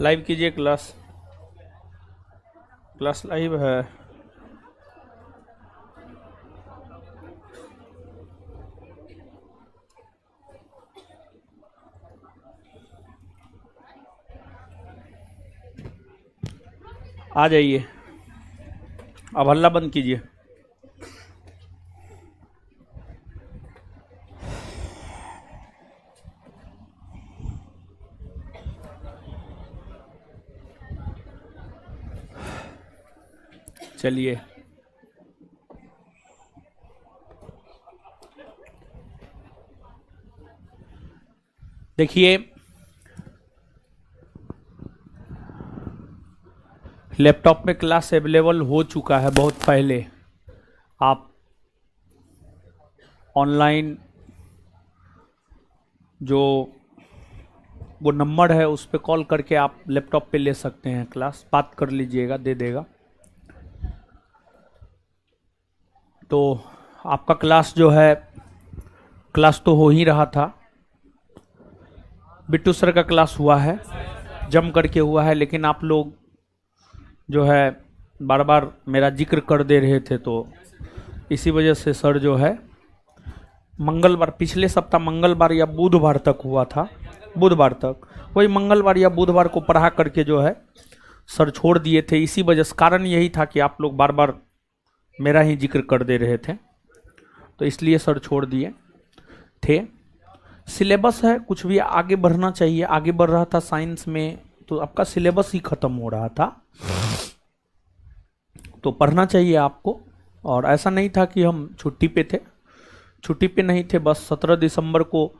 Live कीजिए class. Class live है। आ जाइए। अब हल्ला बंद कीजिए। चलिए, देखिए लैपटॉप में क्लास अवेलेबल हो चुका है बहुत पहले। आप ऑनलाइन जो वो नंबर है उस पर कॉल करके आप लैपटॉप पे ले सकते हैं क्लास, बात कर लीजिएगा, दे देगा। तो आपका क्लास जो है, क्लास तो हो ही रहा था। बिट्टू सर का क्लास हुआ है, जम करके हुआ है, लेकिन आप लोग जो है बार बार मेरा जिक्र कर दे रहे थे, तो इसी वजह से सर जो है मंगलवार, पिछले सप्ताह मंगलवार या बुधवार तक हुआ था, बुधवार तक, वही मंगलवार या बुधवार को पढ़ा करके जो है सर छोड़ दिए थे। इसी वजह से कारण यही था कि आप लोग बार बार मेरा ही जिक्र कर दे रहे थे, तो इसलिए सर छोड़ दिए थे। सिलेबस है, कुछ भी आगे बढ़ना चाहिए, आगे बढ़ रहा था साइंस में, तो आपका सिलेबस ही खत्म हो रहा था, तो पढ़ना चाहिए आपको। और ऐसा नहीं था कि हम छुट्टी पे थे, छुट्टी पे नहीं थे, बस 17 दिसंबर को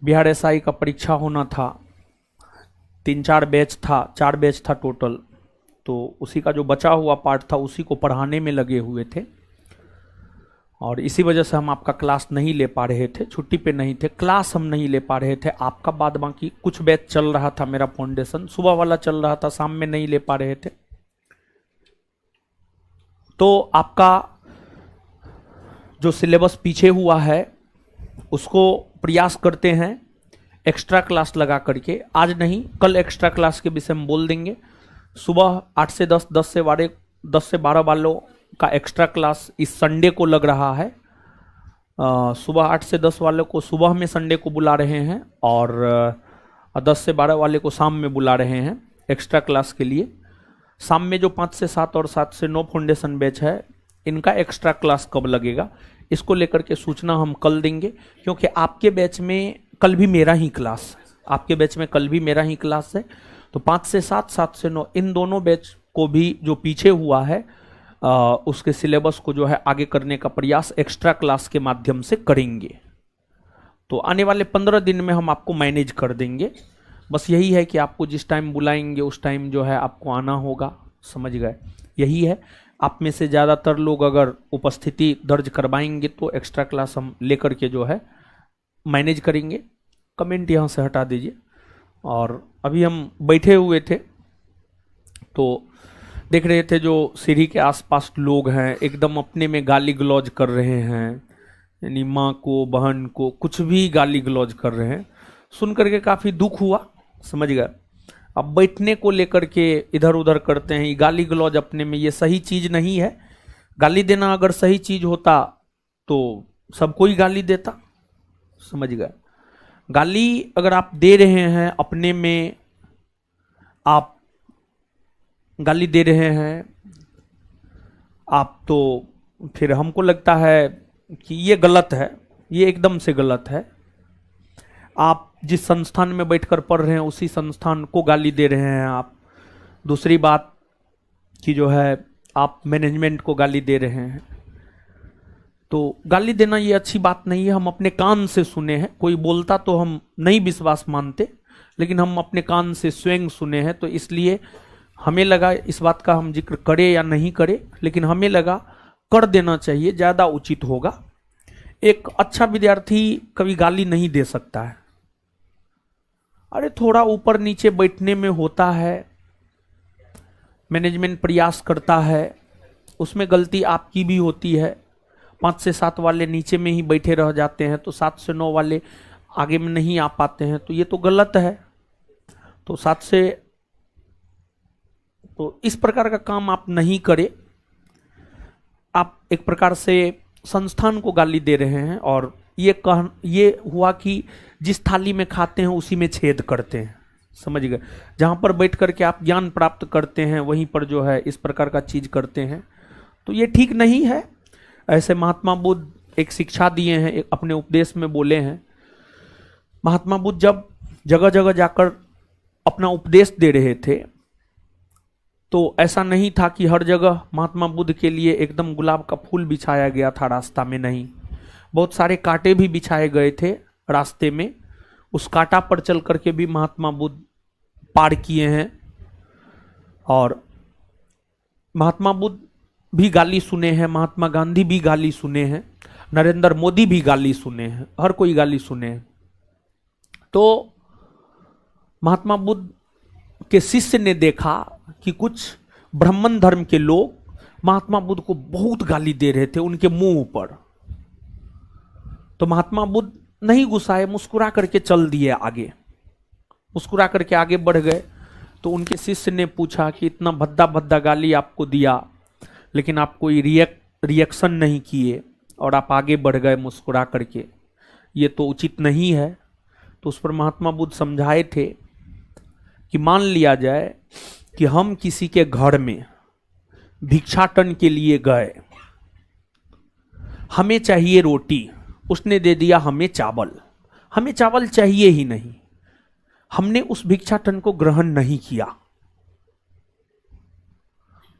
बिहार एसआई का परीक्षा होना था। 3-4 बैच था, 4 बैच था टोटल, तो उसी का जो बचा हुआ पार्ट था उसी को पढ़ाने में लगे हुए थे, और इसी वजह से हम आपका क्लास नहीं ले पा रहे थे, छुट्टी पे नहीं थे, क्लास हम नहीं ले पा रहे थे आपका। बाद बाकी कुछ बैच चल रहा था, मेरा फाउंडेशन सुबह वाला चल रहा था, शाम में नहीं ले पा रहे थे। तो आपका जो सिलेबस पीछे हुआ है उसको प्रयास करते हैं एक्स्ट्रा क्लास लगा करके, आज नहीं कल एक्स्ट्रा क्लास के विषय में बोल देंगे। सुबह 8 से 10, 10 से 12 वालों का एक्स्ट्रा क्लास इस संडे को लग रहा है। सुबह 8 से 10 वालों को सुबह में संडे को बुला रहे हैं, और 10 से 12 वाले को शाम में बुला रहे हैं एक्स्ट्रा क्लास के लिए। शाम में जो 5 से 7 और 7 से 9 फाउंडेशन बैच है, इनका एक्स्ट्रा क्लास कब लगेगा इसको लेकर के सूचना हम कल देंगे, क्योंकि आपके बैच में कल भी मेरा ही क्लास है, आपके बैच में कल भी मेरा ही क्लास है। तो 5 से 7, 7 से 9, इन दोनों बैच को भी जो पीछे हुआ है उसके सिलेबस को जो है आगे करने का प्रयास एक्स्ट्रा क्लास के माध्यम से करेंगे। तो आने वाले 15 दिन में हम आपको मैनेज कर देंगे। बस यही है कि आपको जिस टाइम बुलाएंगे उस टाइम जो है आपको आना होगा, समझ गए? यही है। आप में से ज़्यादातर लोग अगर उपस्थिति दर्ज करवाएंगे तो एक्स्ट्रा क्लास हम लेकर के जो है मैनेज करेंगे। कमेंट यहाँ से हटा दीजिए। और अभी हम बैठे हुए थे तो देख रहे थे जो सीढ़ी के आसपास लोग हैं एकदम अपने में गाली गलौज कर रहे हैं, यानी माँ को, बहन को, कुछ भी गाली गलौज कर रहे हैं। सुन करके काफ़ी दुख हुआ, समझ गए? अब बैठने को लेकर के इधर उधर करते हैं, ये गाली गलौज अपने में ये सही चीज़ नहीं है। गाली देना अगर सही चीज़ होता तो सबको ही गाली देता, समझ गए? गाली अगर आप दे रहे हैं अपने में, आप गाली दे रहे हैं आप, तो फिर हमको लगता है कि ये गलत है, ये एकदम से गलत है। आप जिस संस्थान में बैठकर पढ़ रहे हैं उसी संस्थान को गाली दे रहे हैं आप। दूसरी बात कि जो है आप मैनेजमेंट को गाली दे रहे हैं, तो गाली देना ये अच्छी बात नहीं है। हम अपने कान से सुने हैं, कोई बोलता तो हम नहीं विश्वास मानते, लेकिन हम अपने कान से स्वयं सुने हैं, तो इसलिए हमें लगा इस बात का हम जिक्र करें या नहीं करें, लेकिन हमें लगा कर देना चाहिए, ज़्यादा उचित होगा। एक अच्छा विद्यार्थी कभी गाली नहीं दे सकता है। अरे थोड़ा ऊपर नीचे बैठने में होता है, मैनेजमेंट प्रयास करता है, उसमें गलती आपकी भी होती है। 5 से 7 वाले नीचे में ही बैठे रह जाते हैं, तो 7 से 9 वाले आगे में नहीं आ पाते हैं, तो ये तो गलत है। तो 7 से तो इस प्रकार का काम आप नहीं करें। आप एक प्रकार से संस्थान को गाली दे रहे हैं, और ये हुआ कि जिस थाली में खाते हैं उसी में छेद करते हैं, समझ गए। जहां पर बैठ करके आप ज्ञान प्राप्त करते हैं वहीं पर जो है इस प्रकार का चीज करते हैं, तो ये ठीक नहीं है। ऐसे महात्मा बुद्ध एक शिक्षा दिए हैं, एक अपने उपदेश में बोले हैं। महात्मा बुद्ध जब जगह जगह जाकर अपना उपदेश दे रहे थे तो ऐसा नहीं था कि हर जगह महात्मा बुद्ध के लिए एकदम गुलाब का फूल बिछाया गया था रास्ता में, नहीं। बहुत सारे कांटे भी बिछाए गए थे रास्ते में। उस कांटा पर चल करके भी महात्मा बुद्ध पार किए हैं, और महात्मा बुद्ध भी गाली सुने हैं, महात्मा गांधी भी गाली सुने हैं, नरेंद्र मोदी भी गाली सुने हैं, हर कोई गाली सुने हैं। तो महात्मा बुद्ध के शिष्य ने देखा कि कुछ ब्राह्मण धर्म के लोग महात्मा बुद्ध को बहुत गाली दे रहे थे उनके मुंह पर। तो महात्मा बुद्ध नहीं गुस्साए, मुस्कुरा करके चल दिए आगे, मुस्कुरा करके आगे बढ़ गए। तो उनके शिष्य ने पूछा कि इतना भद्दा भद्दा गाली आपको दिया, लेकिन आप कोई रिएक्शन नहीं किए और आप आगे बढ़ गए मुस्कुरा करके, ये तो उचित नहीं है। तो उस पर महात्मा बुद्ध समझाए थे कि मान लिया जाए कि हम किसी के घर में भिक्षाटन के लिए गए, हमें चाहिए रोटी, उसने दे दिया हमें चावल, हमें चावल चाहिए ही नहीं, हमने उस भिक्षाटन को ग्रहण नहीं किया,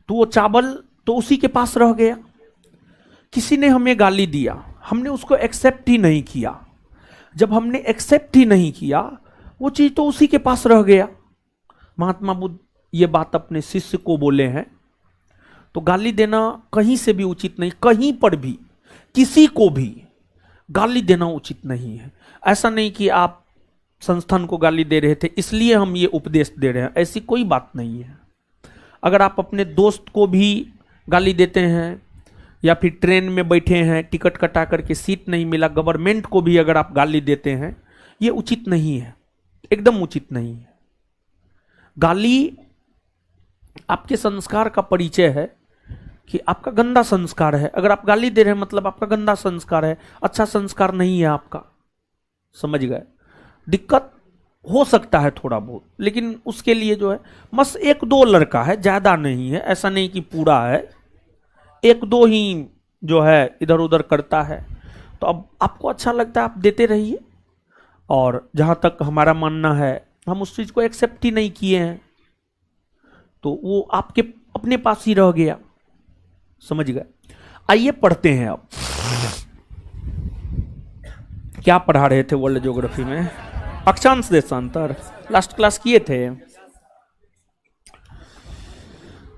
तो वो चावल तो उसी के पास रह गया। किसी ने हमें गाली दिया, हमने उसको एक्सेप्ट ही नहीं किया, जब हमने एक्सेप्ट ही नहीं किया वो चीज तो उसी के पास रह गया। महात्मा बुद्ध ये बात अपने शिष्य को बोले हैं। तो गाली देना कहीं से भी उचित नहीं, कहीं पर भी किसी को भी गाली देना उचित नहीं है। ऐसा नहीं कि आप संस्थान को गाली दे रहे थे इसलिए हम ये उपदेश दे रहे हैं, ऐसी कोई बात नहीं है। अगर आप अपने दोस्त को भी गाली देते हैं, या फिर ट्रेन में बैठे हैं टिकट कटा करके सीट नहीं मिला, गवर्नमेंट को भी अगर आप गाली देते हैं, ये उचित नहीं है, एकदम उचित नहीं है। गाली आपके संस्कार का परिचय है कि आपका गंदा संस्कार है। अगर आप गाली दे रहे हैं मतलब आपका गंदा संस्कार है, अच्छा संस्कार नहीं है आपका, समझ गए। दिक्कत हो सकता है थोड़ा बहुत, लेकिन उसके लिए जो है बस एक दो लड़का है, ज्यादा नहीं है, ऐसा नहीं कि पूरा है, एक दो ही जो है इधर उधर करता है। तो अब आपको अच्छा लगता है आप देते रहिए, और जहां तक हमारा मानना है हम उस चीज को एक्सेप्ट ही नहीं किए हैं, तो वो आपके अपने पास ही रह गया, समझ गए। आइए पढ़ते हैं अब क्या पढ़ा रहे थे वर्ल्ड ज्योग्राफी में। अक्षांश देशांतर लास्ट क्लास किए थे,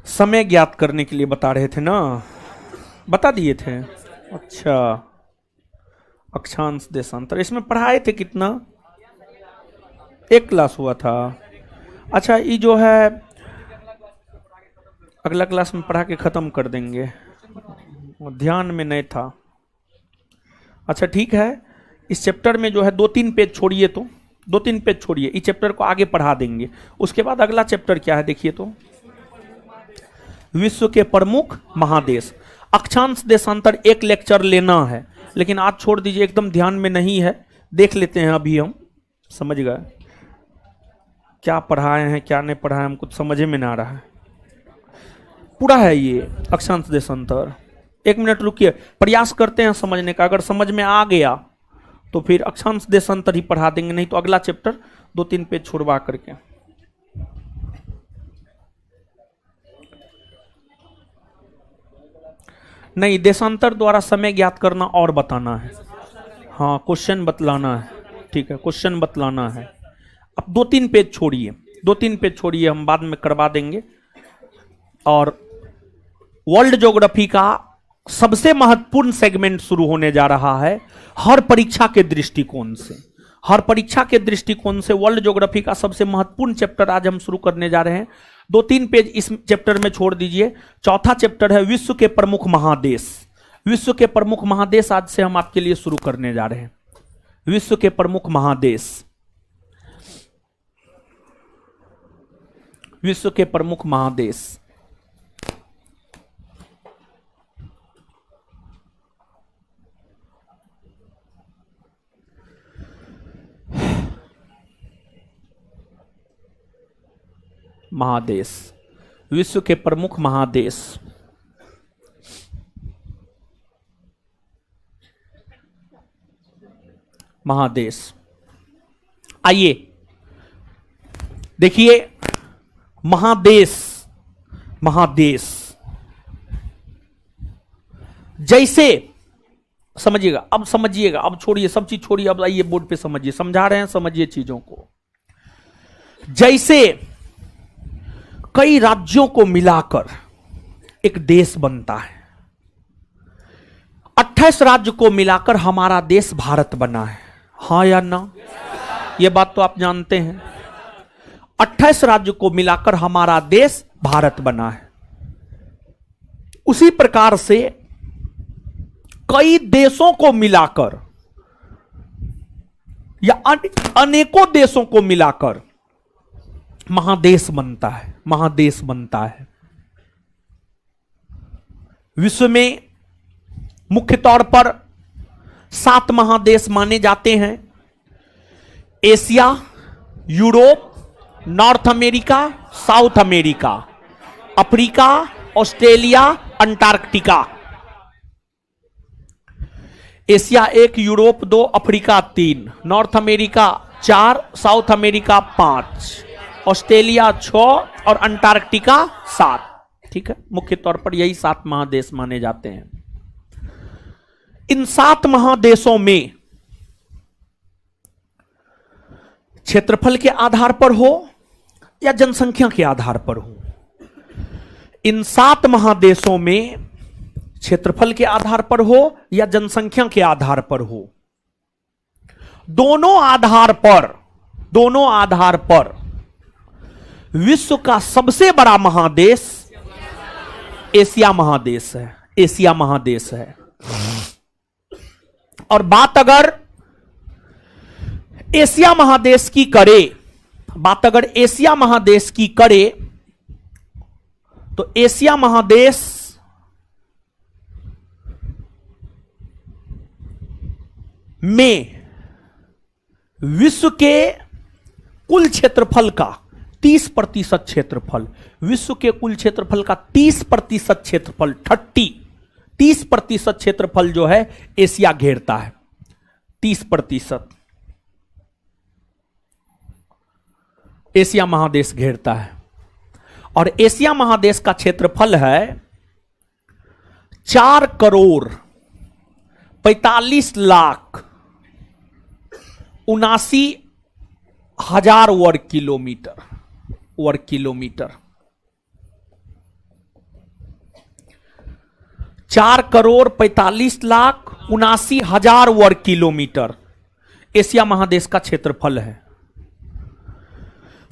समय ज्ञात करने के लिए बता रहे थे ना, बता दिए थे। अच्छा, अक्षांश देशांतर इसमें पढ़ाए थे कितना, एक क्लास हुआ था। अच्छा, ये जो है अगला क्लास में पढ़ा के खत्म कर देंगे, ध्यान में नहीं था। अच्छा ठीक है, इस चैप्टर में जो है 2-3 पेज छोड़िए, तो 2-3 पेज छोड़िए, इस चैप्टर को आगे पढ़ा देंगे। उसके बाद अगला चैप्टर क्या है देखिए, तो विश्व के प्रमुख महादेश। अक्षांश देशांतर एक लेक्चर लेना है, लेकिन आज छोड़ दीजिए, एकदम ध्यान में नहीं है, देख लेते हैं अभी हम, समझ गए। क्या पढ़ाए हैं क्या नहीं पढ़ाए हम कुछ समझ में ना आ रहा है। पूरा है ये अक्षांश देशांतर, 1 मिनट रुकिए, प्रयास करते हैं समझने का। अगर समझ में आ गया तो फिर अक्षांश देशांतर ही पढ़ा देंगे, नहीं तो अगला चैप्टर 2-3 पेज छुड़वा करके। नहीं, देशांतर द्वारा समय ज्ञात करना और बताना है, हाँ क्वेश्चन बतलाना है, ठीक है क्वेश्चन बतलाना है। अब 2-3 पेज छोड़िए, 2-3 पेज छोड़िए, हम बाद में करवा देंगे। और वर्ल्ड ज्योग्राफी का सबसे महत्वपूर्ण सेगमेंट शुरू होने जा रहा है हर परीक्षा के दृष्टिकोण से। हर परीक्षा के दृष्टिकोण से वर्ल्ड ज्योग्राफी का सबसे महत्वपूर्ण चैप्टर आज हम शुरू करने जा रहे हैं। 2-3 पेज इस चैप्टर में छोड़ दीजिए। चौथा चैप्टर है विश्व के प्रमुख महादेश। विश्व के प्रमुख महादेश आज से हम आपके लिए शुरू करने जा रहे हैं। विश्व के प्रमुख महादेश, विश्व के प्रमुख महादेश। महादेश, विश्व के प्रमुख महादेश। महादेश, आइए देखिए, महादेश, महादेश जैसे, समझिएगा, अब समझिएगा, अब छोड़िए सब चीज छोड़िए, अब आइए बोर्ड पे समझिए, समझा रहे हैं, समझिए चीजों को। जैसे कई राज्यों को मिलाकर एक देश बनता है, 28 राज्य को मिलाकर हमारा देश भारत बना है, हाँ या ना? यह बात तो आप जानते हैं। 28 राज्य को मिलाकर हमारा देश भारत बना है। उसी प्रकार से कई देशों को मिलाकर या अनेकों देशों को मिलाकर महादेश बनता है, महादेश बनता है। विश्व में मुख्य तौर पर 7 महादेश माने जाते हैं। Asia, Europe, north America, south America, Africa, Australia, Antarctica. Asia 1, Europe 2, Africa 3, north America 4, south America 5, Australia 6 और अंटार्कटिका 7। ठीक है, मुख्य तौर पर यही 7 महादेश माने जाते हैं। इन 7 महादेशों में क्षेत्रफल के आधार पर हो या जनसंख्या के आधार पर हो, इन 7 महादेशों में क्षेत्रफल के आधार पर हो या जनसंख्या के आधार पर हो, दोनों आधार पर विश्व का सबसे बड़ा महादेश एशिया महादेश है, एशिया महादेश है। और बात अगर एशिया महादेश की करे, तो एशिया महादेश में विश्व के कुल क्षेत्रफल का 30% क्षेत्रफल, विश्व के कुल क्षेत्रफल का 30% क्षेत्रफल, 30% क्षेत्रफल जो है एशिया घेरता है। 30% एशिया महादेश घेरता है। और एशिया महादेश का क्षेत्रफल है 4,45,79,000 वर्ग किलोमीटर। 4,45,79,000 वर्ग किलोमीटर एशिया महादेश का क्षेत्रफल है।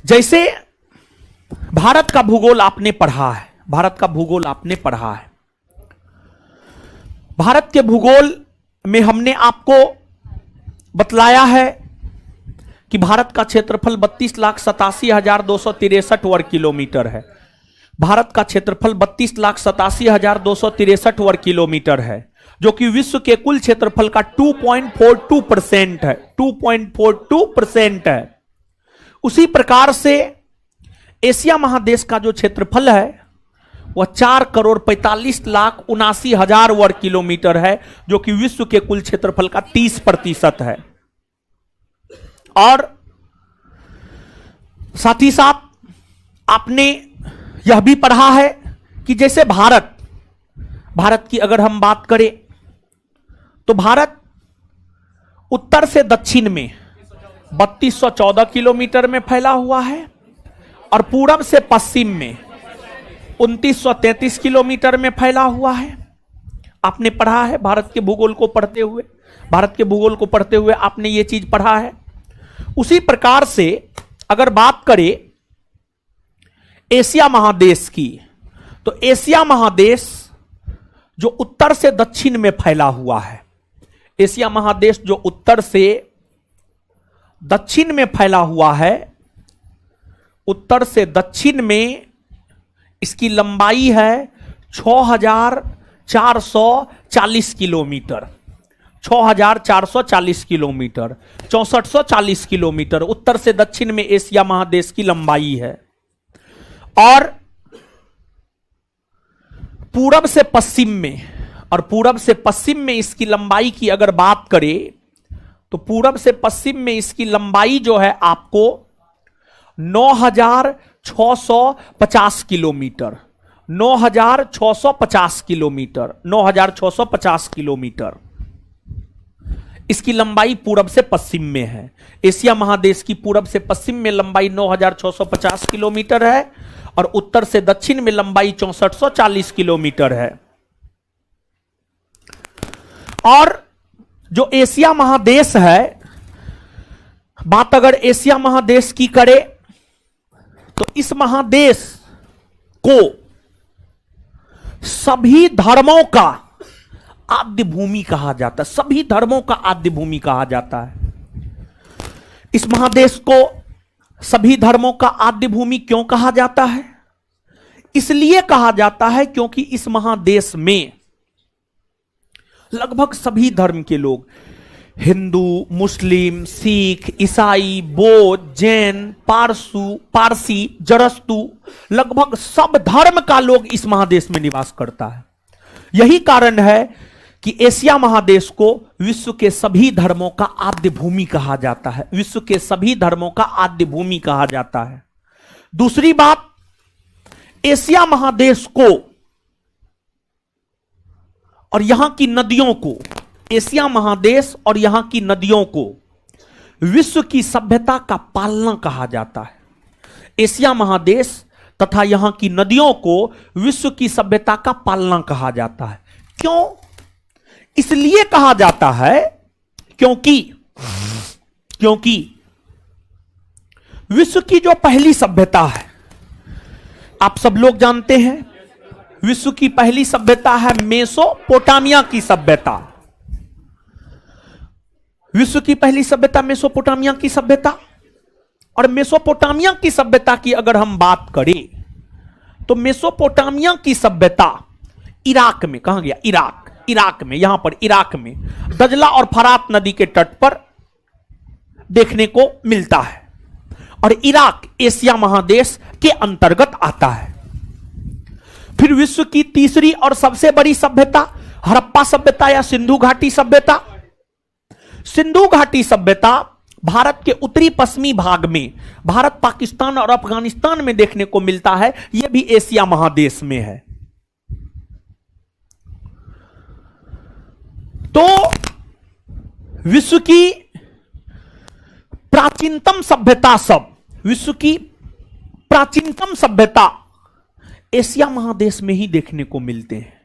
जैसे भारत का भूगोल आपने पढ़ा है, भारत के भूगोल में हमने आपको बतलाया है कि भारत का क्षेत्रफल 32,87,263 वर्ग किलोमीटर है। भारत का क्षेत्रफल 32,87,263 वर्ग किलोमीटर है, जो कि विश्व के कुल क्षेत्रफल का 2.42% है। 2.42% है। उसी प्रकार से एशिया महादेश का जो क्षेत्रफल है वह 4,45,79,000 वर्ग किलोमीटर है, जो कि विश्व के कुल क्षेत्रफल का 30% है। और साथ ही साथ आपने यह भी पढ़ा है कि जैसे भारत की अगर हम बात करें तो भारत उत्तर से दक्षिण में 3214 किलोमीटर में फैला हुआ है और पूरब से पश्चिम में 2933 किलोमीटर में फैला हुआ है। आपने पढ़ा है भारत के भूगोल को पढ़ते हुए आपने ये चीज पढ़ा है। उसी प्रकार से अगर बात करें एशिया महादेश की, तो एशिया महादेश जो उत्तर से दक्षिण में फैला हुआ है, एशिया महादेश जो उत्तर से दक्षिण में फैला हुआ है, उत्तर से दक्षिण में इसकी लंबाई है 6440 किलोमीटर, 6440 किलोमीटर, 6440 किलोमीटर उत्तर से दक्षिण में एशिया महादेश की लंबाई है। और पूरब से पश्चिम में, और पूरब से पश्चिम में इसकी लंबाई की अगर बात करें तो पूरब से पश्चिम में इसकी लंबाई जो है आपको 9650 किलोमीटर, 9650 किलोमीटर, 9650 किलोमीटर इसकी लंबाई पूरब से पश्चिम में है। एशिया महादेश की पूरब से पश्चिम में लंबाई 9650 किलोमीटर है और उत्तर से दक्षिण में लंबाई 6440 किलोमीटर है। और जो एशिया महादेश है, बात अगर एशिया महादेश की करें तो इस महादेश को सभी धर्मों का आद्य भूमि कहा जाता है, सभी धर्मों का आद्य भूमि कहा जाता है। इस महादेश को सभी धर्मों का आद्य भूमि क्यों कहा जाता है? इसलिए कहा जाता है क्योंकि इस महादेश में लगभग सभी धर्म के लोग, हिंदू, मुस्लिम, सिख, ईसाई, बौद्ध, जैन, पारसी, जरस्तु, लगभग सब धर्म का लोग इस महादेश में निवास करता है। यही कारण है कि एशिया महादेश को विश्व के सभी धर्मों का आद्य भूमि कहा जाता है, विश्व के सभी धर्मों का आद्य भूमि कहा जाता है। दूसरी बात, एशिया महादेश को और यहां की नदियों को, एशिया महादेश और यहां की नदियों को विश्व की सभ्यता का पालना कहा जाता है। एशिया महादेश तथा यहां की नदियों को विश्व की सभ्यता का पालना कहा जाता है। क्यों? इसलिए कहा जाता है क्योंकि विश्व की जो पहली सभ्यता है, आप सब लोग जानते हैं, विश्व की पहली सभ्यता है मेसोपोटामिया की सभ्यता। विश्व की पहली सभ्यता मेसोपोटामिया की सभ्यता। और मेसोपोटामिया की सभ्यता की अगर हम बात करें तो मेसोपोटामिया की सभ्यता इराक में, कहां गया? इराक में, यहां पर इराक में दजला और फरात नदी के तट पर देखने को मिलता है। और इराक एशिया महादेश के अंतर्गत आता है। फिर विश्व की तीसरी और सबसे बड़ी सभ्यता हड़प्पा सभ्यता या सिंधु घाटी सभ्यता। सिंधु घाटी सभ्यता भारत के उत्तरी पश्चिमी भाग में, भारत, पाकिस्तान और अफगानिस्तान में देखने को मिलता है। यह भी एशिया महादेश में है। तो विश्व की प्राचीनतम सभ्यता, सब विश्व की प्राचीनतम सभ्यता एशिया महादेश में ही देखने को मिलते हैं।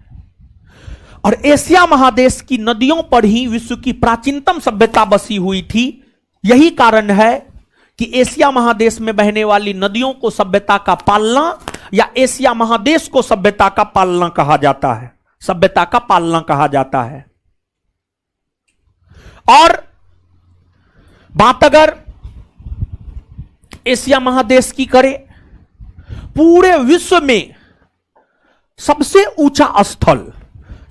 और एशिया महादेश की नदियों पर ही विश्व की प्राचीनतम सभ्यता बसी हुई थी। यही कारण है कि एशिया महादेश में बहने वाली नदियों को सभ्यता का पालना या एशिया महादेश को सभ्यता का पालना कहा जाता है, सभ्यता का पालना कहा जाता है। और बात अगर एशिया महादेश की करें, पूरे विश्व में सबसे ऊंचा स्थल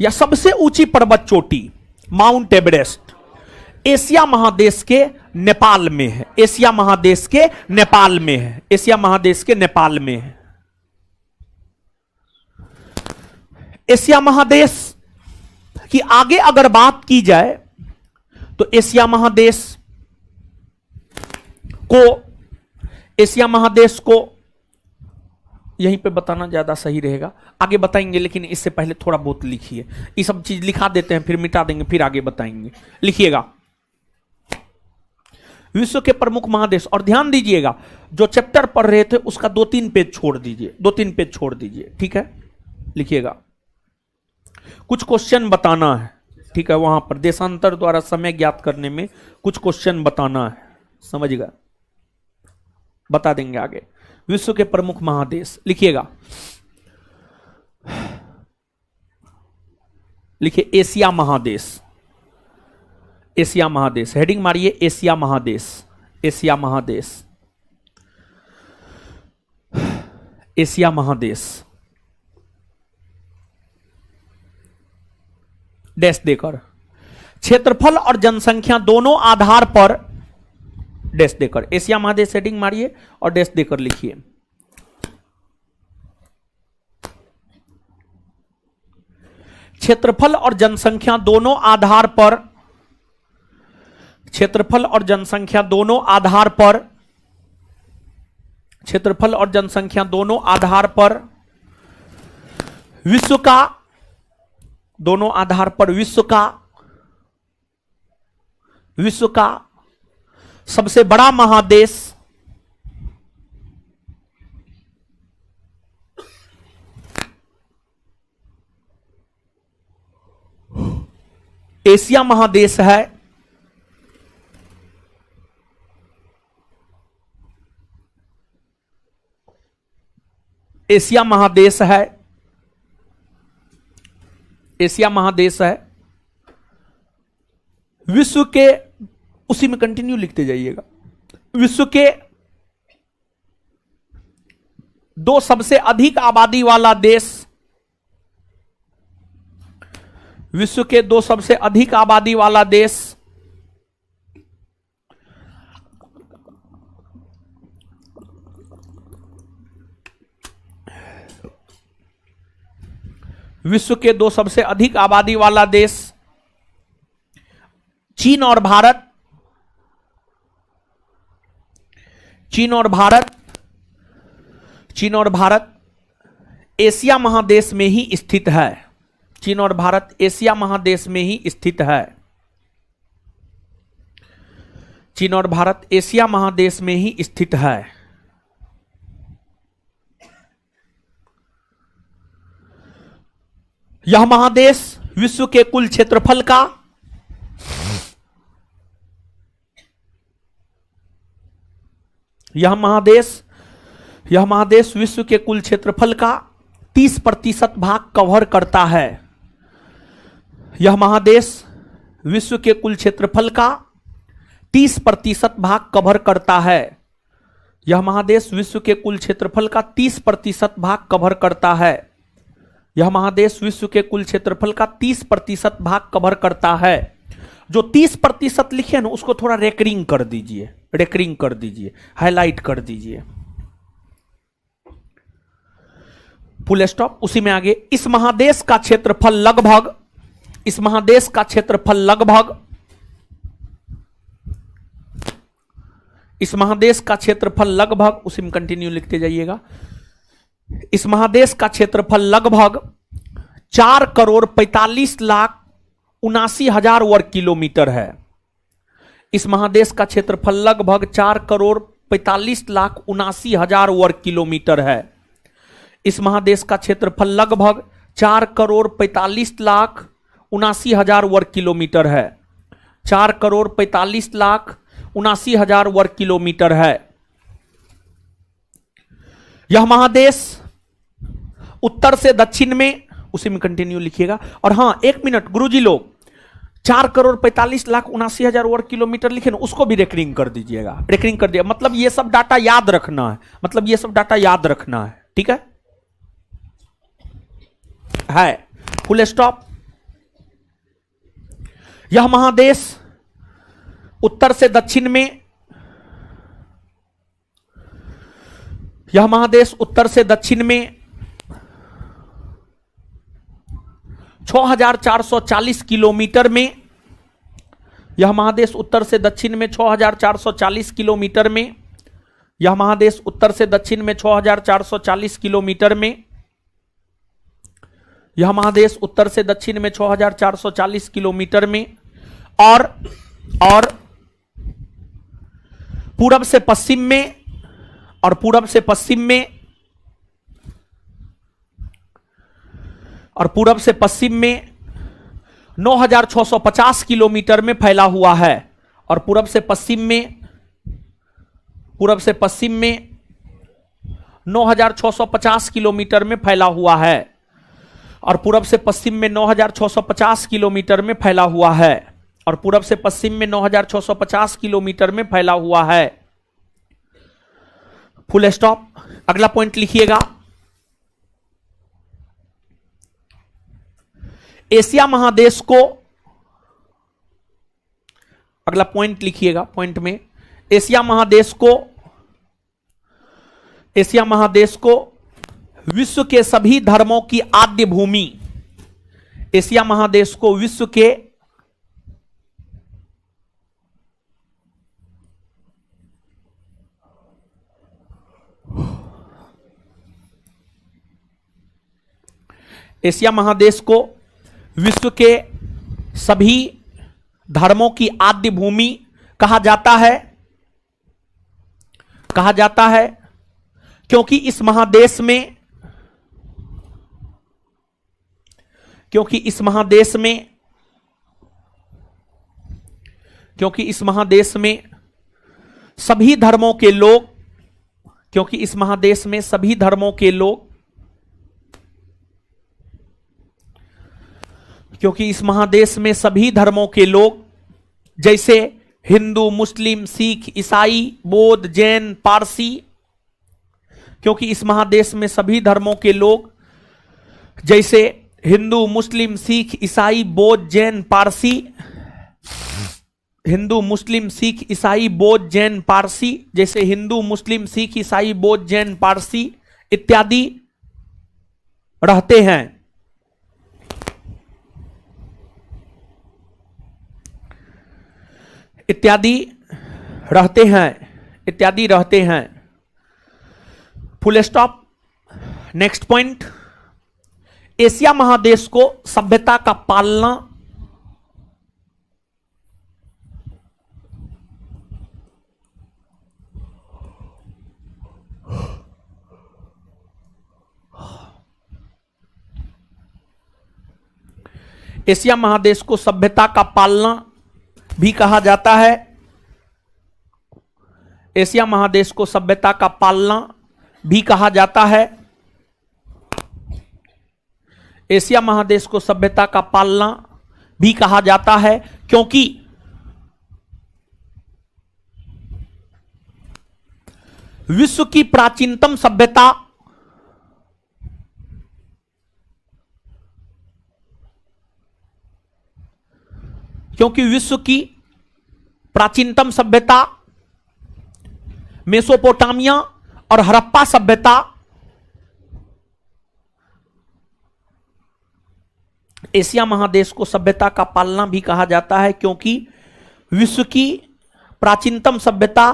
या सबसे ऊंची पर्वत चोटी माउंट एवरेस्ट एशिया महादेश के नेपाल में है। एशिया महादेश के नेपाल में है। एशिया महादेश के नेपाल में है। एशिया महादेश की आगे अगर बात की जाए तो एशिया महादेश को यहीं पे बताना ज्यादा सही रहेगा। आगे बताएंगे, लेकिन इससे पहले थोड़ा बहुत लिखिए। ये सब चीज लिखा देते हैं, फिर मिटा देंगे, फिर आगे बताएंगे। लिखिएगा विश्व के प्रमुख महादेश। और ध्यान दीजिएगा, जो चैप्टर पढ़ रहे थे उसका 2-3 पेज छोड़ दीजिए, 2-3 पेज छोड़ दीजिए, ठीक है? लिखिएगा, कुछ क्वेश्चन बताना है, ठीक है? वहां पर देशांतर द्वारा समय ज्ञात करने में कुछ क्वेश्चन बताना है, समझिएगा, बता देंगे आगे। विश्व के प्रमुख महादेश लिखिएगा, लिखिए एशिया महादेश। एशिया महादेश हेडिंग मारिए, एशिया महादेश, एशिया महादेश। एशिया महादेश, डैश देकर, क्षेत्रफल और जनसंख्या दोनों आधार पर डैश देकर, एशिया महादेश हेडिंग मारिए और डैश देकर लिखिए। क्षेत्रफल और जनसंख्या दोनों आधार पर, क्षेत्रफल और जनसंख्या दोनों आधार पर, क्षेत्रफल और जनसंख्या दोनों आधार पर विश्व का, दोनों आधार पर विश्व का सबसे बड़ा महादेश एशिया महादेश है। एशिया महादेश है, एशिया महादेश है। विश्व के, उसी में कंटिन्यू लिखते जाइएगा, विश्व के दो सबसे अधिक आबादी वाला देश, विश्व के दो सबसे अधिक आबादी वाला देश विश्व के दो सबसे अधिक आबादी वाला देश चीन और भारत, चीन और भारत, चीन और भारत एशिया महादेश में ही स्थित है। चीन और भारत एशिया महादेश में ही स्थित है। चीन और भारत एशिया महादेश में ही स्थित है। यह महादेश विश्व के कुल क्षेत्रफल का, यह महादेश विश्व के कुल क्षेत्रफल का 30% भाग कवर करता है। यह महादेश विश्व के कुल क्षेत्रफल का 30% भाग कवर करता है। यह महादेश विश्व के कुल क्षेत्रफल का 30% भाग कवर करता है। यह महादेश विश्व के कुल क्षेत्रफल का 30% भाग कवर करता है। जो 30% लिखे ना उसको थोड़ा रेकरिंग कर दीजिए, रेकरिंग कर दीजिए, हाईलाइट कर दीजिए, फुल स्टॉप, उसी में आगे। इस महादेश का क्षेत्रफल लगभग, इस महादेश का क्षेत्रफल लगभग, इस महादेश का क्षेत्रफल लगभग, उसी में कंटिन्यू लिखते जाइएगा। इस महादेश का क्षेत्रफल लगभग 4,45,79,000 वर्ग किलोमीटर है। इस महादेश का क्षेत्रफल लगभग 4,45,79,000 वर्ग किलोमीटर है। इस महादेश का क्षेत्रफल लगभग 4,45,79,000 वर्ग किलोमीटर है। 4,45,79,000 वर्ग किलोमीटर है। यह महादेश उत्तर से दक्षिण में, उसी में कंटिन्यू लिखिएगा। और हां, 1 मिनट गुरुजी लोग, 4,45,79,000 वर्ग किलोमीटर लिखे ना, उसको भी रेकरिंग कर दीजिएगा, रेकरिंग कर दिया। मतलब ये सब डाटा याद रखना है, मतलब ये सब डाटा याद रखना है, ठीक है, फुल स्टॉप। यह महादेश उत्तर से दक्षिण में, यह महादेश उत्तर से दक्षिण में 6,440 किलोमीटर में, यह महादेश उत्तर से दक्षिण में 6,440 किलोमीटर में, यह महादेश उत्तर से दक्षिण में 6,440 किलोमीटर में, यह महादेश उत्तर से दक्षिण में 6,440 किलोमीटर में, और पूरब से पश्चिम में, और पूरब से पश्चिम में, और पूरब से पश्चिम में 9,650 किलोमीटर में फैला हुआ है। और पूरब से पश्चिम में, पूरब से पश्चिम में 9,650 किलोमीटर में फैला हुआ है। और पूरब से पश्चिम में 9,650 किलोमीटर में फैला हुआ है। और पूरब से पश्चिम में 9,650 किलोमीटर में फैला हुआ है। Full stop. अगला पॉइंट लिखिएगा, एशिया महादेश को, अगला पॉइंट लिखिएगा, पॉइंट में एशिया महादेश को विश्व के सभी धर्मों की आद्य भूमि, एशिया महादेश को विश्व के एशिया महादेश को विश्व के सभी धर्मों की आद्य भूमि कहा जाता है, क्योंकि इस महादेश में सभी धर्मों के लोग, जैसे हिंदू, मुस्लिम, सिख, ईसाई, बौद्ध, जैन, पारसी, क्योंकि इस महादेश में सभी धर्मों के लोग, जैसे हिंदू, मुस्लिम, सिख, ईसाई, बौद्ध, जैन, पारसी, हिंदू, मुस्लिम, सिख, ईसाई, बौद्ध, जैन, पारसी, जैसे हिंदू, मुस्लिम, सिख, ईसाई, बौद्ध, जैन, पारसी इत्यादि रहते हैं। इत्यादि रहते हैं। Full stop. Next point, Asia महादेश को सभ्यता का पालना एशिया महादेश को सभ्यता का पालना भी कहा जाता है। एशिया महादेश को सभ्यता का पालना भी कहा जाता है। एशिया महादेश को सभ्यता का पालना भी कहा जाता है क्योंकि विश्व की प्राचीनतम सभ्यता मेसोपोटामिया और हड़प्पा सभ्यता एशिया महादेश को सभ्यता का पालना भी कहा जाता है क्योंकि विश्व की प्राचीनतम सभ्यता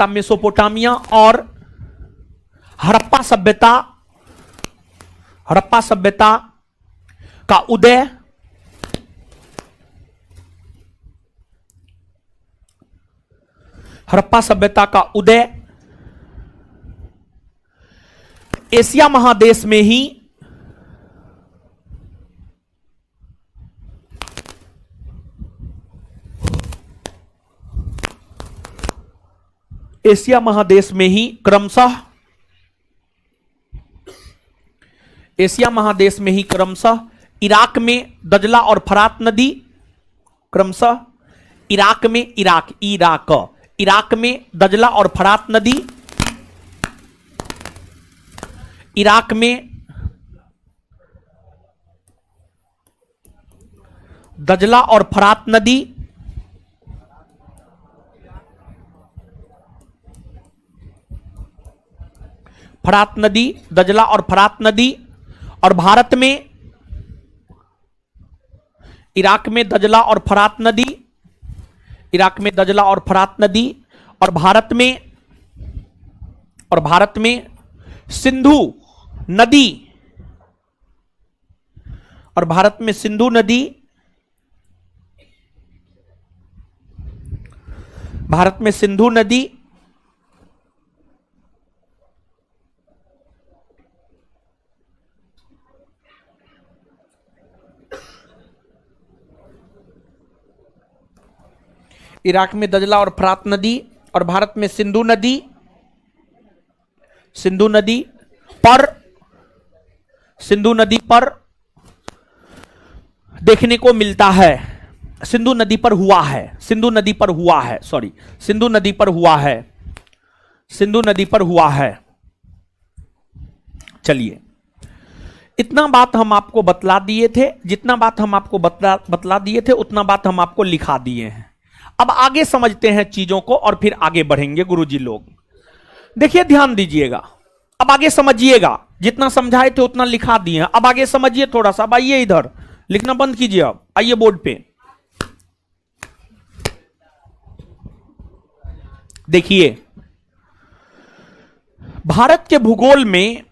मेसोपोटामिया और हड़प्पा सभ्यता का उदय एशिया महादेश में ही क्रमशः इराक में दजला और फरात नदी इराक में दजला और फरात नदी और भारत में इराक में दजला और फरात नदी और भारत में सिंधु नदी इराक में दजला और फरात नदी और भारत में सिंधु नदी पर देखने को मिलता है। सिंधु नदी पर हुआ है। चलिए इतना बात हम आपको बतला दिए थे, जितना बात हम आपको बतला दिए थे उतना बात हम आपको लिखा दिए हैं। अब आगे समझते हैं चीजों को और फिर आगे बढ़ेंगे गुरुजी लोग। देखिए ध्यान दीजिएगा, अब आगे समझिएगा, जितना समझाए थे उतना लिखा दिए हैं। अब आगे समझिए थोड़ा सा। अब आइए इधर, लिखना बंद कीजिए। अब आइए बोर्ड पे, देखिए भारत के भूगोल में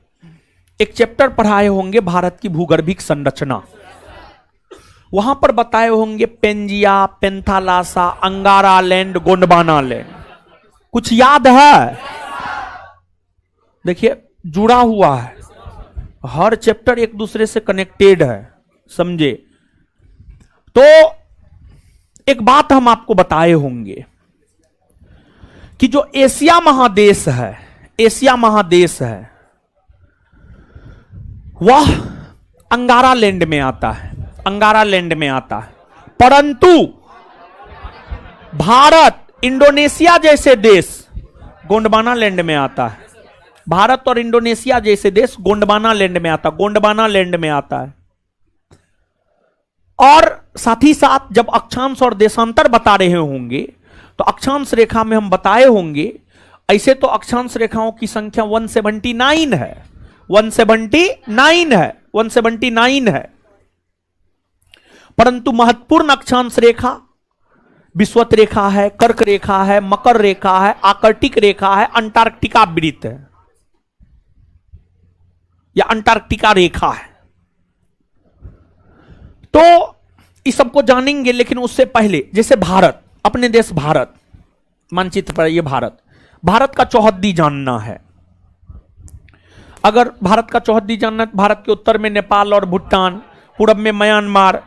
एक चैप्टर पढ़ाए होंगे, भारत की भूगर्भिक संरचना। वहां पर बताए होंगे पेंजिया, पेंथालासा, अंगारा लैंड, गोंडवाना लैंड। कुछ याद है? देखिए जुड़ा हुआ है, हर चैप्टर एक दूसरे से कनेक्टेड है, समझे? तो एक बात हम आपको बताए होंगे कि जो एशिया महादेश है, एशिया महादेश है, वह अंगारा लैंड में आता है, अंगारा लैंड में आता है। परंतु भारत, इंडोनेशिया जैसे देश गोंडवाना लैंड में आता है। भारत और इंडोनेशिया जैसे देश गोंडवाना लैंड में आता, गोंडवाना लैंड में आता है। और साथ ही साथ जब अक्षांश और देशांतर बता रहे होंगे तो अक्षांश रेखा में हम बताए होंगे, ऐसे तो अक्षांश रेखाओं की संख्या 179 है, 179 है, 179 है। परंतु महत्वपूर्ण अक्षांश रेखा विषुवत रेखा है, कर्क रेखा है, मकर रेखा है, आर्कटिक रेखा है, अंटार्कटिका वृत्त है या अंटार्कटिका रेखा है। तो इस सबको जानेंगे, लेकिन उससे पहले जैसे भारत, अपने देश भारत, मानचित्र पर ये भारत, भारत का चौहद्दी जानना है। अगर भारत का चौहद्दी जानना है, भारत के उत्तर में नेपाल और भूटान, पूरब में म्यांमार,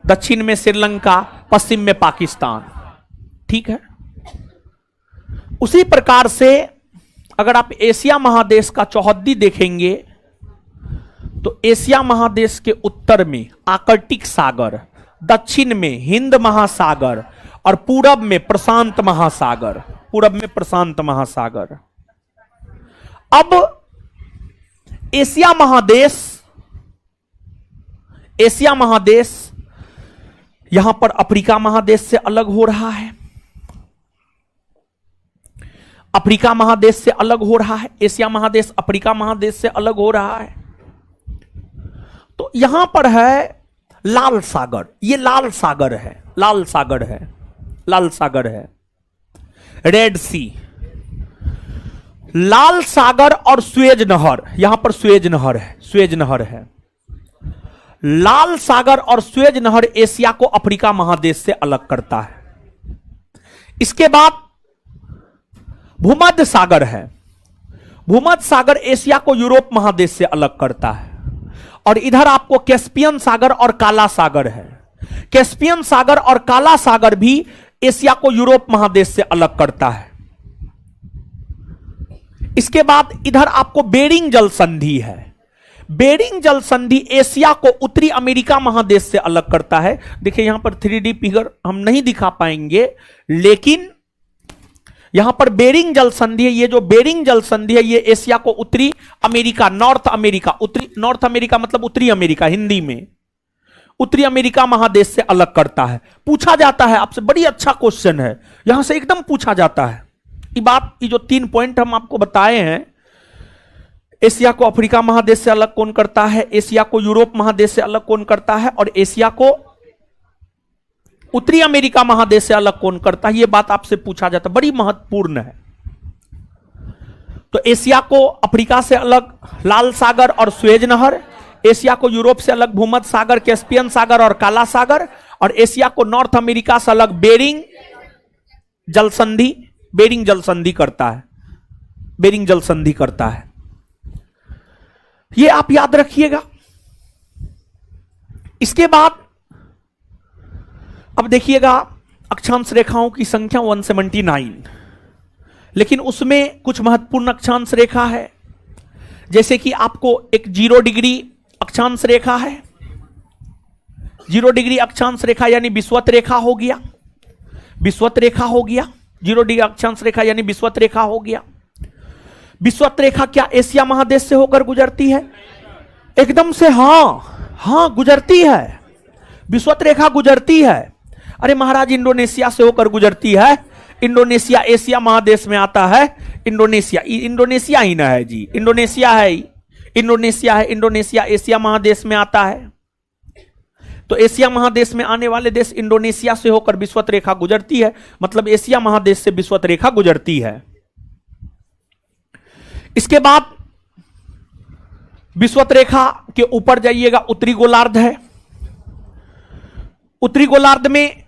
दक्षिण में श्रीलंका, पश्चिम में पाकिस्तान, ठीक है। उसी प्रकार से अगर आप एशिया महादेश का चौहद्दी देखेंगे तो एशिया महादेश के उत्तर में आर्कटिक सागर, दक्षिण में हिंद महासागर और पूरब में प्रशांत महासागर, पूरब में प्रशांत महासागर। अब एशिया महादेश, एशिया महादेश यहां पर अफ्रीका महादेश से अलग हो रहा है, अफ्रीका महादेश से अलग हो रहा है, एशिया महादेश अफ्रीका महादेश से अलग हो रहा है। तो यहां पर है लाल सागर, ये लाल सागर है, लाल सागर है, लाल सागर है, रेड सी, लाल सागर और सुएज नहर, यहां पर सुएज नहर है, सुएज नहर है। लाल सागर और सुएज नहर एशिया को अफ्रीका महादेश से अलग करता है। इसके बाद भूमध्य सागर है, भूमध्य सागर एशिया को यूरोप महादेश से अलग करता है। और इधर आपको कैस्पियन सागर और काला सागर है, कैस्पियन सागर और काला सागर भी एशिया को यूरोप महादेश से अलग करता है। इसके बाद इधर आपको बेरिंग जल संधि है, बेरिंग जल संधि एशिया को उत्तरी अमेरिका महादेश से अलग करता है। देखिए यहां पर 3D फिगर हम नहीं दिखा पाएंगे, लेकिन यहां पर बेरिंग जल संधि है। ये जो बेरिंग जल संधि है ये एशिया को उत्तरी अमेरिका, नॉर्थ अमेरिका, उत्तरी, नॉर्थ अमेरिका मतलब उत्तरी अमेरिका, हिंदी में उत्तरी अमेरिका महादेश से अलग करता है। पूछा जाता है आपसे, बड़ी अच्छा क्वेश्चन है, यहां से एकदम पूछा जाता है ये बात। ये जो 3 पॉइंट हम आपको बताए हैं, एशिया को अफ्रीका महादेश से अलग कौन करता है, एशिया को यूरोप महादेश से अलग कौन करता है, और एशिया को उत्तरी अमेरिका महादेश से अलग कौन करता है, यह बात आपसे पूछा जाता है, बड़ी महत्वपूर्ण है। तो एशिया को अफ्रीका से अलग लाल सागर और सुएज नहर, एशिया को यूरोप से अलग भूमध्य सागर, कैस्पियन सागर और काला सागर, और एशिया को नॉर्थ अमेरिका से अलग बेरिंग जल संधि, बेरिंग जल संधि करता है, बेरिंग जल संधि करता है। यह आप याद रखिएगा। इसके बाद अब देखिएगा अक्षांश रेखाओं की संख्या 179, लेकिन उसमें कुछ महत्वपूर्ण अक्षांश रेखा है, जैसे कि आपको एक 0 डिग्री अक्षांश रेखा है, 0 डिग्री अक्षांश रेखा यानी विषुवत रेखा हो गया, विषुवत रेखा हो गया, 0 डिग्री अक्षांश रेखा यानी विषुवत रेखा हो गया। विषुवत रेखा क्या एशिया महादेश से होकर गुजरती है? एकदम से हाँ गुजरती है, विषुवत रेखा गुजरती है। अरे महाराज इंडोनेशिया से होकर गुजरती है। इंडोनेशिया एशिया महादेश में आता है। इंडोनेशिया ही ना है जी, इंडोनेशिया है इंडोनेशिया एशिया महादेश में आता है। तो एशिया महादेश में आने वाले देश इंडोनेशिया से होकर विषुवत रेखा गुजरती है, मतलब एशिया महादेश से विषुवत रेखा गुजरती है। इसके बाद विषुवत रेखा के ऊपर जाइएगा, उत्तरी गोलार्ध है। उत्तरी गोलार्ध में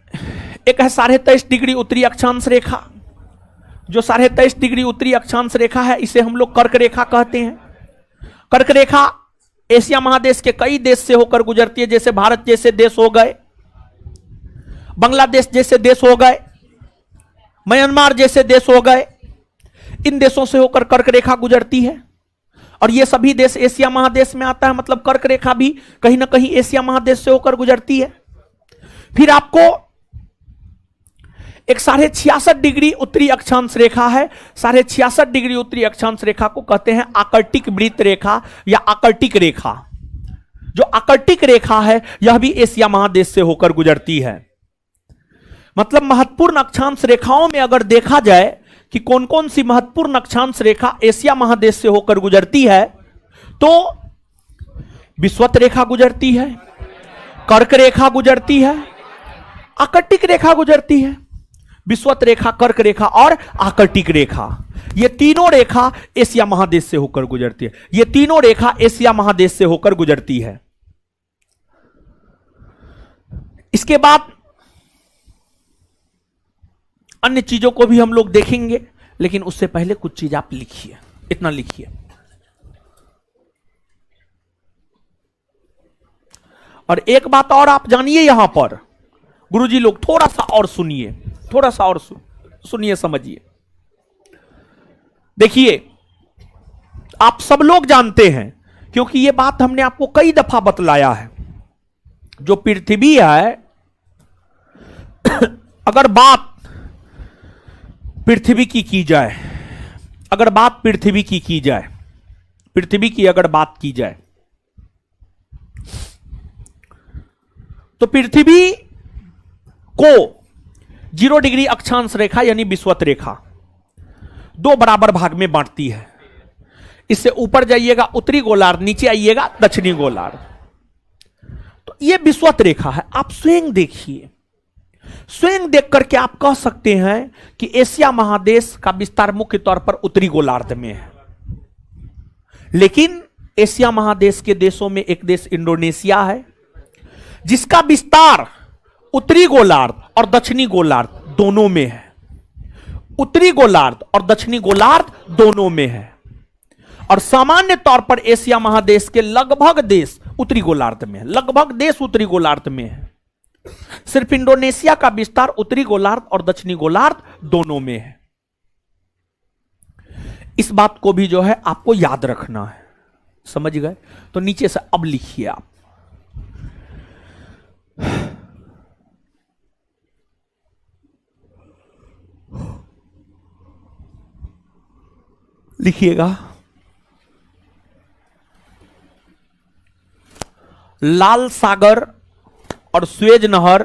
एक है 23.5 डिग्री उत्तरी अक्षांश रेखा। जो 23.5 डिग्री उत्तरी अक्षांश रेखा है, इसे हम लोग कर्क रेखा कहते हैं। कर्क रेखा एशिया महादेश के कई देश से होकर गुजरती है, जैसे भारत जैसे देश हो गए, बांग्लादेश जैसे देश हो गए, म्यांमार जैसे देश हो गए। इन देशों से होकर कर्क रेखा गुजरती है और ये सभी देश एशिया महादेश में आता है, मतलब कर्क रेखा भी कहीं ना कहीं एशिया महादेश से होकर गुजरती है। फिर आपको एक 66.5 डिग्री उत्तरी अक्षांश रेखा है। 66.5 डिग्री उत्तरी अक्षांश रेखा को कहते हैं आकर्टिक वृत्त रेखा या आकर्टिक रेखा। जो आकर्टिक रेखा है यह भी एशिया महादेश से होकर गुजरती है। मतलब महत्वपूर्ण अक्षांश रेखाओं में अगर देखा जाए कि कौन कौन सी महत्वपूर्ण अक्षांश रेखा एशिया महादेश से होकर गुजरती है, तो विषुवत रेखा गुजरती है, कर्क रेखा गुजरती है, आकर्टिक रेखा गुजरती है। विषुवत रेखा, कर्क रेखा और आकर्टिक रेखा, ये तीनों रेखा एशिया महादेश से होकर गुजरती है। ये तीनों रेखा एशिया महादेश से होकर गुजरती है। इसके बाद अन्य चीजों को भी हम लोग देखेंगे, लेकिन उससे पहले कुछ चीज आप लिखिए, इतना लिखिए। और एक बात और आप जानिए, यहां पर गुरुजी लोग थोड़ा सा और सुनिए, थोड़ा सा और सुनिए, समझिए। देखिए, आप सब लोग जानते हैं, क्योंकि यह बात हमने आपको कई दफा बतलाया है, जो पृथ्वी है, अगर बात पृथ्वी की जाए, अगर बात पृथ्वी की जाए, पृथ्वी की अगर बात की जाए, तो पृथ्वी को 0 डिग्री अक्षांश रेखा यानी विषुवत रेखा 2 बराबर भाग में बांटती है। इससे ऊपर जाइएगा उत्तरी गोलार्ध, नीचे आइएगा दक्षिणी गोलार्ध। तो यह विषुवत रेखा है। आप स्वयं देखिए, स्वयं देख करके आप कह सकते हैं कि एशिया महादेश का विस्तार मुख्य तौर पर उत्तरी गोलार्ध में है। लेकिन एशिया महादेश के देशों में एक देश इंडोनेशिया है, जिसका विस्तार उत्तरी गोलार्ध और दक्षिणी गोलार्ध दोनों में है। उत्तरी गोलार्ध और दक्षिणी गोलार्ध दोनों में है। और सामान्य तौर पर एशिया महादेश के लगभग देश उत्तरी गोलार्ध में है, लगभग देश उत्तरी गोलार्ध में है। सिर्फ इंडोनेशिया का विस्तार उत्तरी गोलार्ध और दक्षिणी गोलार्ध दोनों में है। इस बात को भी जो है आपको याद रखना है, समझ गए? तो नीचे से अब लिखिए, आप लिखिएगा, लाल सागर और स्वेज नहर,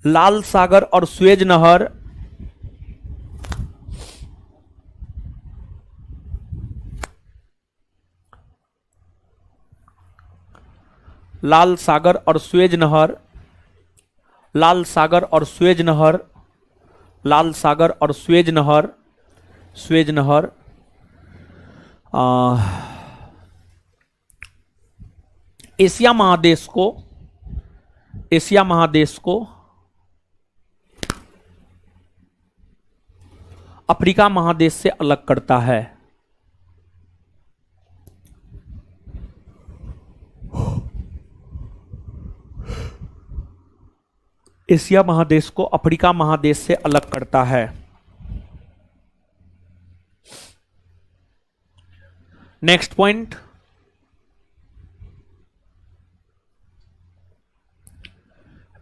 लाल सागर और स्वेज नहर लाल सागर और स्वेज नहर, लाल सागर और स्वेज नहर, लाल सागर और स्वेज नहर, स्वेज नहर एशिया महादेश को, एशिया महादेश को अफ्रीका महादेश से अलग करता है। एशिया महादेश को अफ्रीका महादेश से अलग करता है। नेक्स्ट पॉइंट,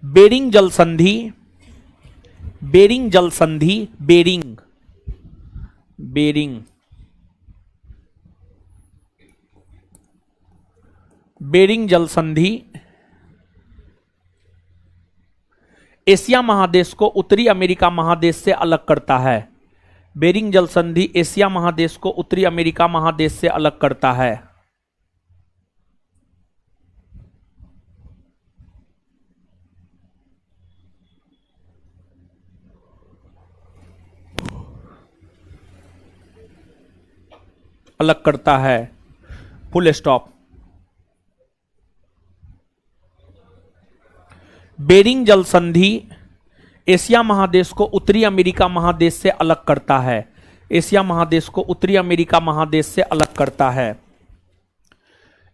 बेरिंग जल संधि, बेरिंग जल संधि, बेरिंग, बेरिंग बेरिंग जल संधि एशिया महादेश को उत्तरी अमेरिका महादेश से अलग करता है। बेरिंग जल संधि एशिया महादेश को उत्तरी अमेरिका महादेश से अलग करता है। अलग करता है, फुल स्टॉप। बेरिंग जल संधि एशिया महादेश को उत्तरी अमेरिका महादेश से अलग करता है। एशिया महादेश को उत्तरी अमेरिका महादेश से अलग करता है।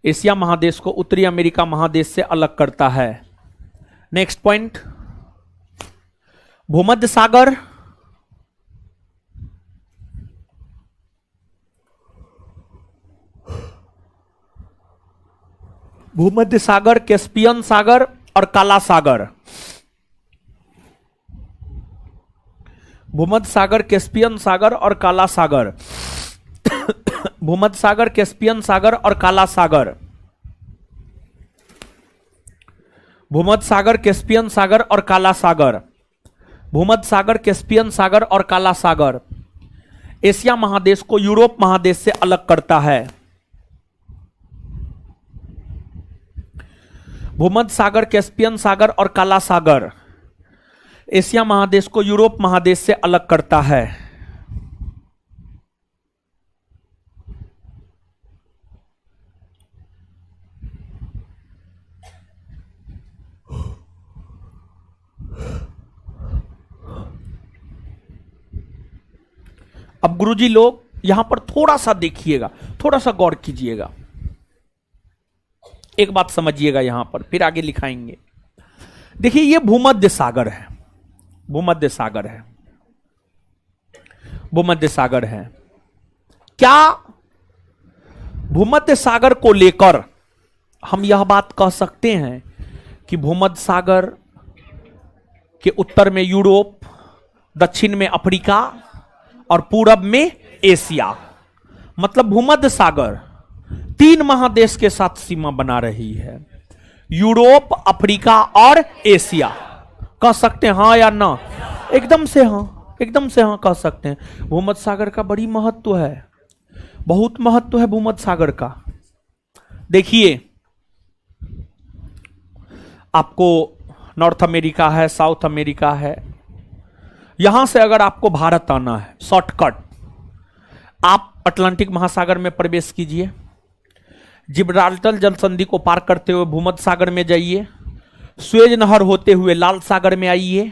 एशिया महादेश को उत्तरी अमेरिका महादेश से अलग करता है। नेक्स्ट पॉइंट, भूमध्य सागर भूमध्य सागर, कैस्पियन सागर और काला सागर। भूमध्य सागर, कैस्पियन सागर और काला सागर। भूमध्य सागर, कैस्पियन सागर और काला सागर। भूमध्य सागर, कैस्पियन सागर और काला सागर। भूमध्य सागर, कैस्पियन सागर और काला सागर एशिया महादेश को यूरोप महादेश से अलग करता है। भूमध्य सागर, कैस्पियन सागर और काला सागर एशिया महादेश को यूरोप महादेश से अलग करता है। अब गुरुजी लोग यहां पर थोड़ा सा देखिएगा, थोड़ा सा गौर कीजिएगा, एक बात समझिएगा यहां पर, फिर आगे लिखाएंगे। देखिए ये भूमध्य सागर है, भूमध्य सागर है, भूमध्य सागर है। क्या भूमध्य सागर को लेकर हम यह बात कह सकते हैं कि भूमध्य सागर के उत्तर में यूरोप, दक्षिण में अफ्रीका और पूरब में एशिया, मतलब भूमध्य सागर 3 महादेश के साथ सीमा बना रही है, यूरोप, अफ्रीका और एशिया। कह सकते हैं हाँ या ना? एकदम से हाँ, एकदम से हाँ कह सकते हैं। भूमध्य सागर का बड़ी महत्व है, बहुत महत्व है भूमध्य सागर का। देखिए आपको नॉर्थ अमेरिका है, साउथ अमेरिका है, यहां से अगर आपको भारत आना है शॉर्टकट, आप अटलांटिक महासागर में प्रवेश कीजिए, जिब्राल्टर जल संधि को पार करते हुए भूमध्य सागर में जाइए, स्वेज नहर होते हुए लाल सागर में आइए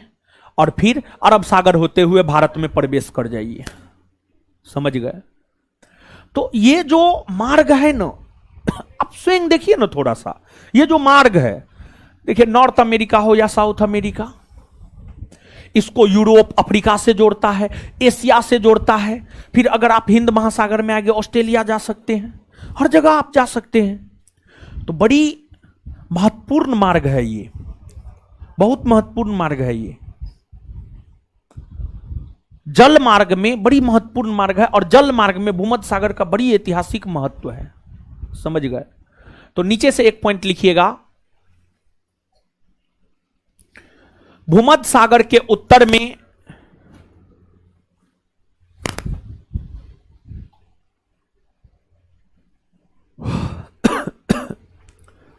और फिर अरब सागर होते हुए भारत में प्रवेश कर जाइए। समझ गए? तो ये जो मार्ग है ना, आप स्वयं देखिए ना थोड़ा सा, ये जो मार्ग है, देखिए नॉर्थ अमेरिका हो या साउथ अमेरिका, इसको यूरोप, अफ्रीका से जोड़ता है, एशिया से जोड़ता है। फिर अगर आप हिंद महासागर में आगे ऑस्ट्रेलिया जा सकते हैं, हर जगह आप जा सकते हैं। तो बड़ी महत्वपूर्ण मार्ग है ये, बहुत महत्वपूर्ण मार्ग है ये। जल मार्ग में बड़ी महत्वपूर्ण मार्ग है और जल मार्ग में भूमध्य सागर का बड़ी ऐतिहासिक महत्व है। समझ गए? तो नीचे से एक पॉइंट लिखिएगा, भूमध्य सागर के उत्तर में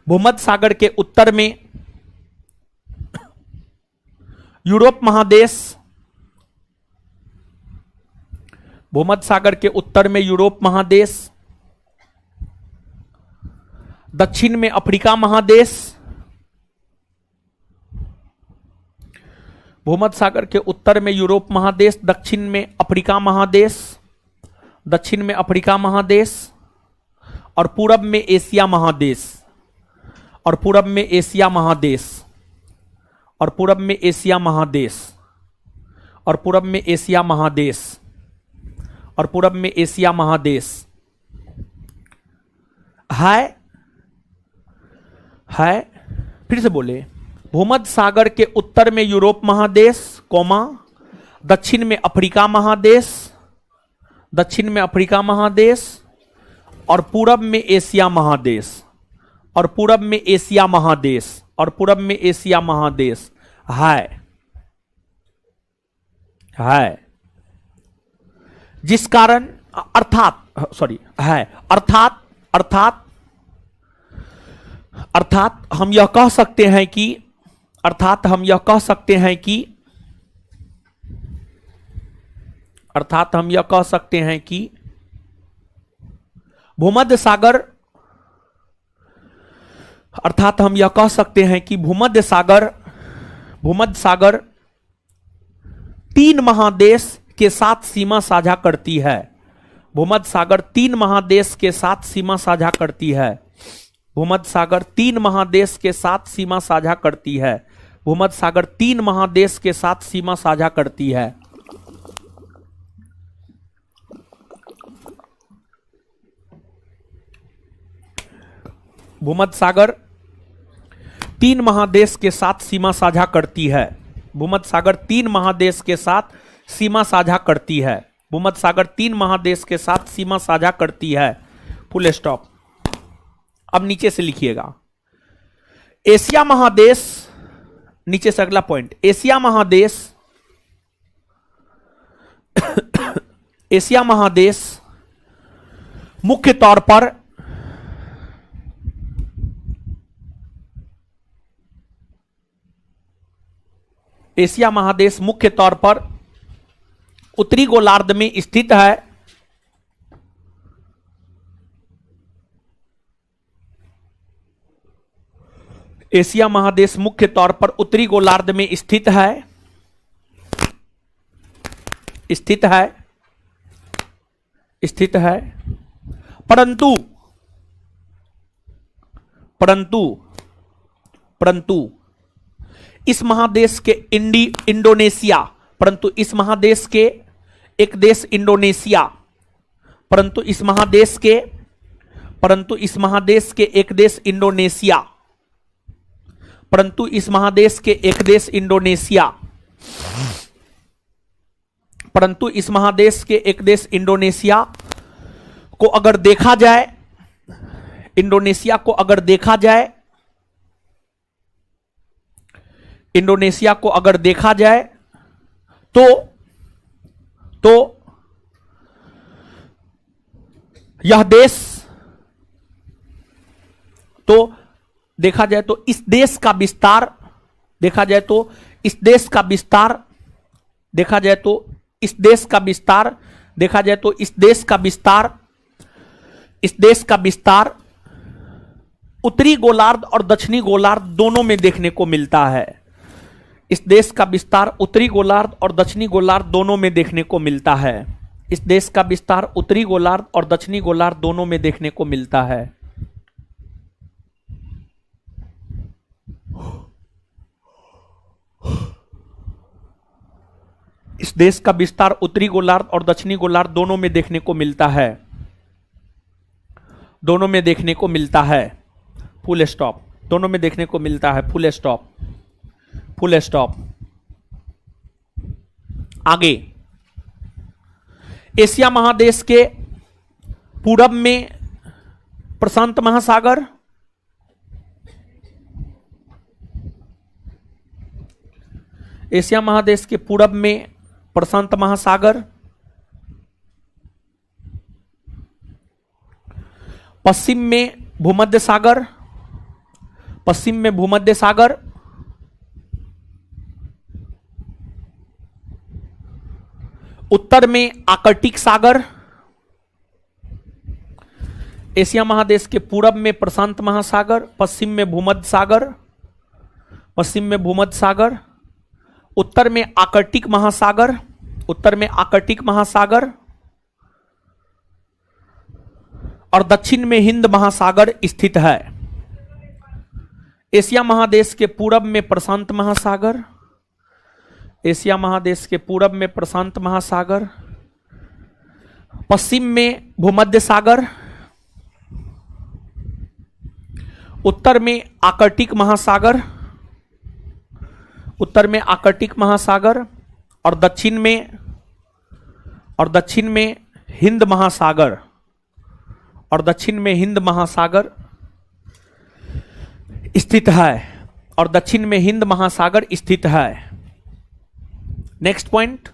भूमध्य सागर के उत्तर में यूरोप महादेश, भूमध्य सागर के उत्तर में यूरोप महादेश, दक्षिण में अफ्रीका महादेश, भूमध्य सागर के उत्तर में यूरोप महादेश, दक्षिण में अफ्रीका महादेश, दक्षिण में अफ्रीका महादेश और पूरब में एशिया महादेश, और पूरब में एशिया महादेश, और पूरब में एशिया महादेश, और पूरब में एशिया महादेश, और पूरब में एशिया महादेश है। फिर से बोले, भूमध्य सागर के उत्तर में यूरोप महादेश, कोमा, दक्षिण में अफ्रीका महादेश, दक्षिण में अफ्रीका महादेश और पूरब में एशिया महादेश, और पूरब में एशिया महादेश, और पूरब में एशिया महादेश है, जिस कारण अर्थात है, अर्थात हम यह कह सकते हैं कि भूमध्य सागर तीन महादेश के साथ सीमा साझा करती है। भूमध्य सागर तीन महादेश के साथ सीमा साझा करती है। भूमध्य सागर तीन महादेश के साथ सीमा साझा करती है। भूमध्य सागर तीन महादेश के साथ सीमा साझा करती है। भूमध्य सागर तीन महादेश के साथ सीमा साझा करती है। भूमध्य सागर तीन महादेश के साथ सीमा साझा करती है। भूमध्य सागर तीन महादेश के साथ सीमा साझा करती है। Full stop. अब नीचे से लिखिएगा, एशिया महादेश, नीचे से अगला पॉइंट, एशिया महादेश मुख्य तौर पर एशिया महादेश मुख्य तौर पर उत्तरी गोलार्ध में स्थित है। एशिया महादेश मुख्य तौर पर उत्तरी गोलार्ध में स्थित है, परंतु इस महादेश के इंडोनेशिया, परंतु इस महादेश के एक देश इंडोनेशिया, परंतु इस महादेश के एक देश इंडोनेशिया, परंतु इस महादेश के एक देश इंडोनेशिया, परंतु इस महादेश के एक देश इंडोनेशिया को अगर देखा जाए, इंडोनेशिया को अगर देखा जाए, इंडोनेशिया को अगर देखा जाए तो यह देश, तो देखा जाए तो इस देश का विस्तार, देखा जाए तो इस देश का विस्तार, देखा जाए तो इस देश का विस्तार, देखा जाए तो इस देश का विस्तार, इस देश का विस्तार उत्तरी गोलार्ध और दक्षिणी गोलार्ध दोनों में देखने को मिलता है। इस देश का विस्तार उत्तरी गोलार्ध और दक्षिणी गोलार्ध दोनों में देखने को मिलता है। इस देश का विस्तार उत्तरी गोलार्ध और दक्षिणी गोलार्ध दोनों में देखने को मिलता है। इस देश का विस्तार उत्तरी गोलार्ध और दक्षिणी गोलार्ध दोनों में देखने को मिलता है, दोनों में देखने को मिलता है। Full stop. दोनों में देखने को मिलता है। Full stop, full stop. आगे, एशिया महादेश के पूरब में प्रशांत महासागर, एशिया महादेश के पूरब में प्रशांत महासागर, पश्चिम में भूमध्य सागर, पश्चिम में भूमध्य सागर, उत्तर में आर्कटिक सागर। एशिया महादेश के पूरब में प्रशांत महासागर, पश्चिम में भूमध्य सागर, पश्चिम में भूमध्य सागर, उत्तर में आर्कटिक महासागर, उत्तर में आर्कटिक महासागर और दक्षिण में हिंद महासागर स्थित है। एशिया महादेश के पूरब में प्रशांत महासागर, एशिया महादेश के पूरब में प्रशांत महासागर, पश्चिम में भूमध्य सागर, उत्तर में आर्कटिक महासागर, उत्तर में आर्कटिक महासागर और दक्षिण में हिंद महासागर, और दक्षिण में हिंद महासागर स्थित है और दक्षिण में हिंद महासागर स्थित है। नेक्स्ट पॉइंट,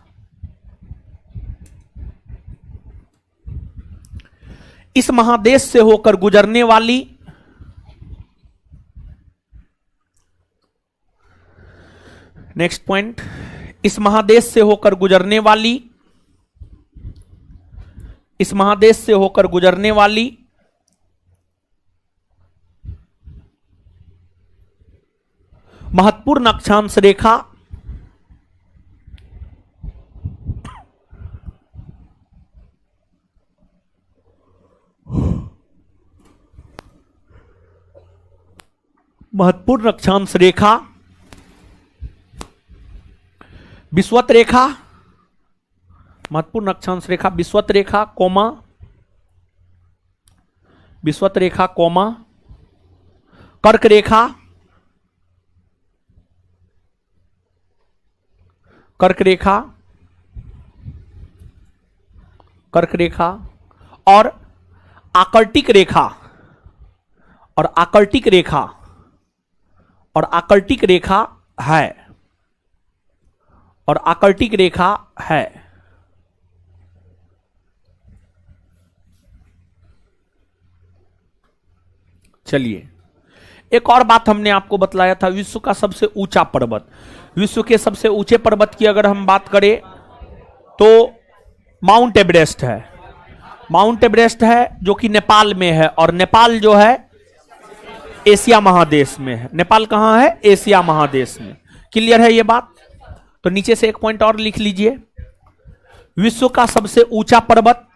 इस महादेश से होकर गुजरने वाली नेक्स्ट पॉइंट, इस महादेश से होकर गुजरने वाली इस महादेश से होकर गुजरने वाली महत्वपूर्ण अक्षांश रेखा महत्वपूर्ण अक्षांश रेखा विषुवत रेखा, महत्वपूर्ण अक्षांश रेखा विषुवत रेखा कोमा विषुवत रेखा कोमा कर्क रेखा, कर्क रेखा, कर्क रेखा और आकर्टिक रेखा और आकर्टिक रेखा और आकर्टिक रेखा है और आकर्टिक रेखा है। चलिए, एक और बात हमने आपको बतलाया था, विश्व का सबसे ऊंचा पर्वत। विश्व के सबसे ऊंचे पर्वत की अगर हम बात करें तो माउंट एवरेस्ट है। माउंट एवरेस्ट है जो कि नेपाल में है और नेपाल जो है एशिया महादेश में है। नेपाल कहां है? एशिया महादेश में। क्लियर है ये बात? तो नीचे से एक पॉइंट और लिख लीजिए, विश्व का सबसे ऊंचा पर्वत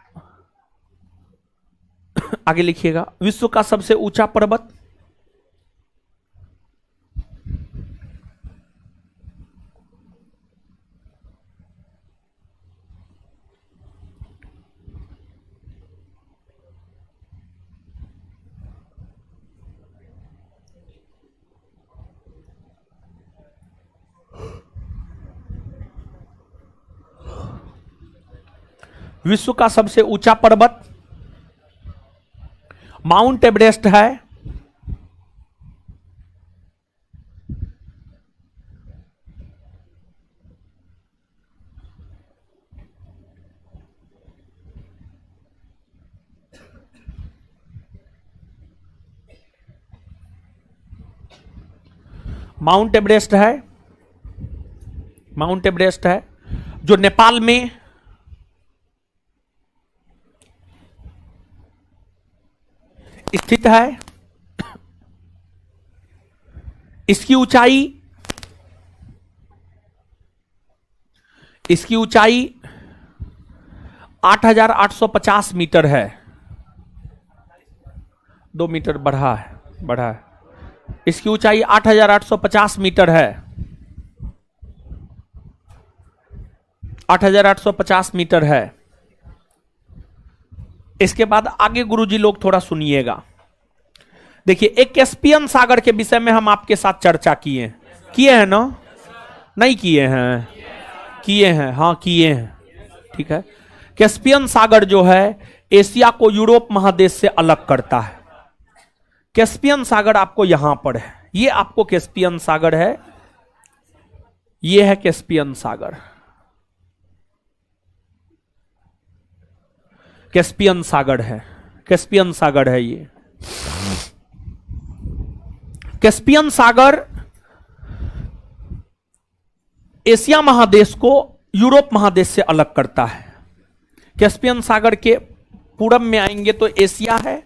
आगे लिखिएगा, विश्व का सबसे ऊंचा पर्वत विश्व का सबसे ऊंचा पर्वत माउंट एवरेस्ट है। माउंट एवरेस्ट है, माउंट एवरेस्ट है जो नेपाल में स्थित है। इसकी ऊंचाई 8,850 मीटर है। 2 मीटर बढ़ा है। इसकी ऊंचाई 8,850 मीटर है। 8,850 मीटर है। इसके बाद आगे गुरुजी लोग थोड़ा सुनिएगा। देखिए, एक कैस्पियन सागर के विषय में हम आपके साथ चर्चा किए हैं ना? नहीं किए हैं? किए हैं, हाँ किए हैं। ठीक है, कैस्पियन सागर जो है एशिया को यूरोप महादेश से अलग करता है। कैस्पियन सागर आपको यहां पर है, ये आपको कैस्पियन सागर है, ये है कैस्पियन सागर। कैस्पियन सागर है, कैस्पियन सागर है ये। कैस्पियन सागर एशिया महादेश को यूरोप महादेश से अलग करता है। कैस्पियन सागर के पूरब में आएंगे तो एशिया है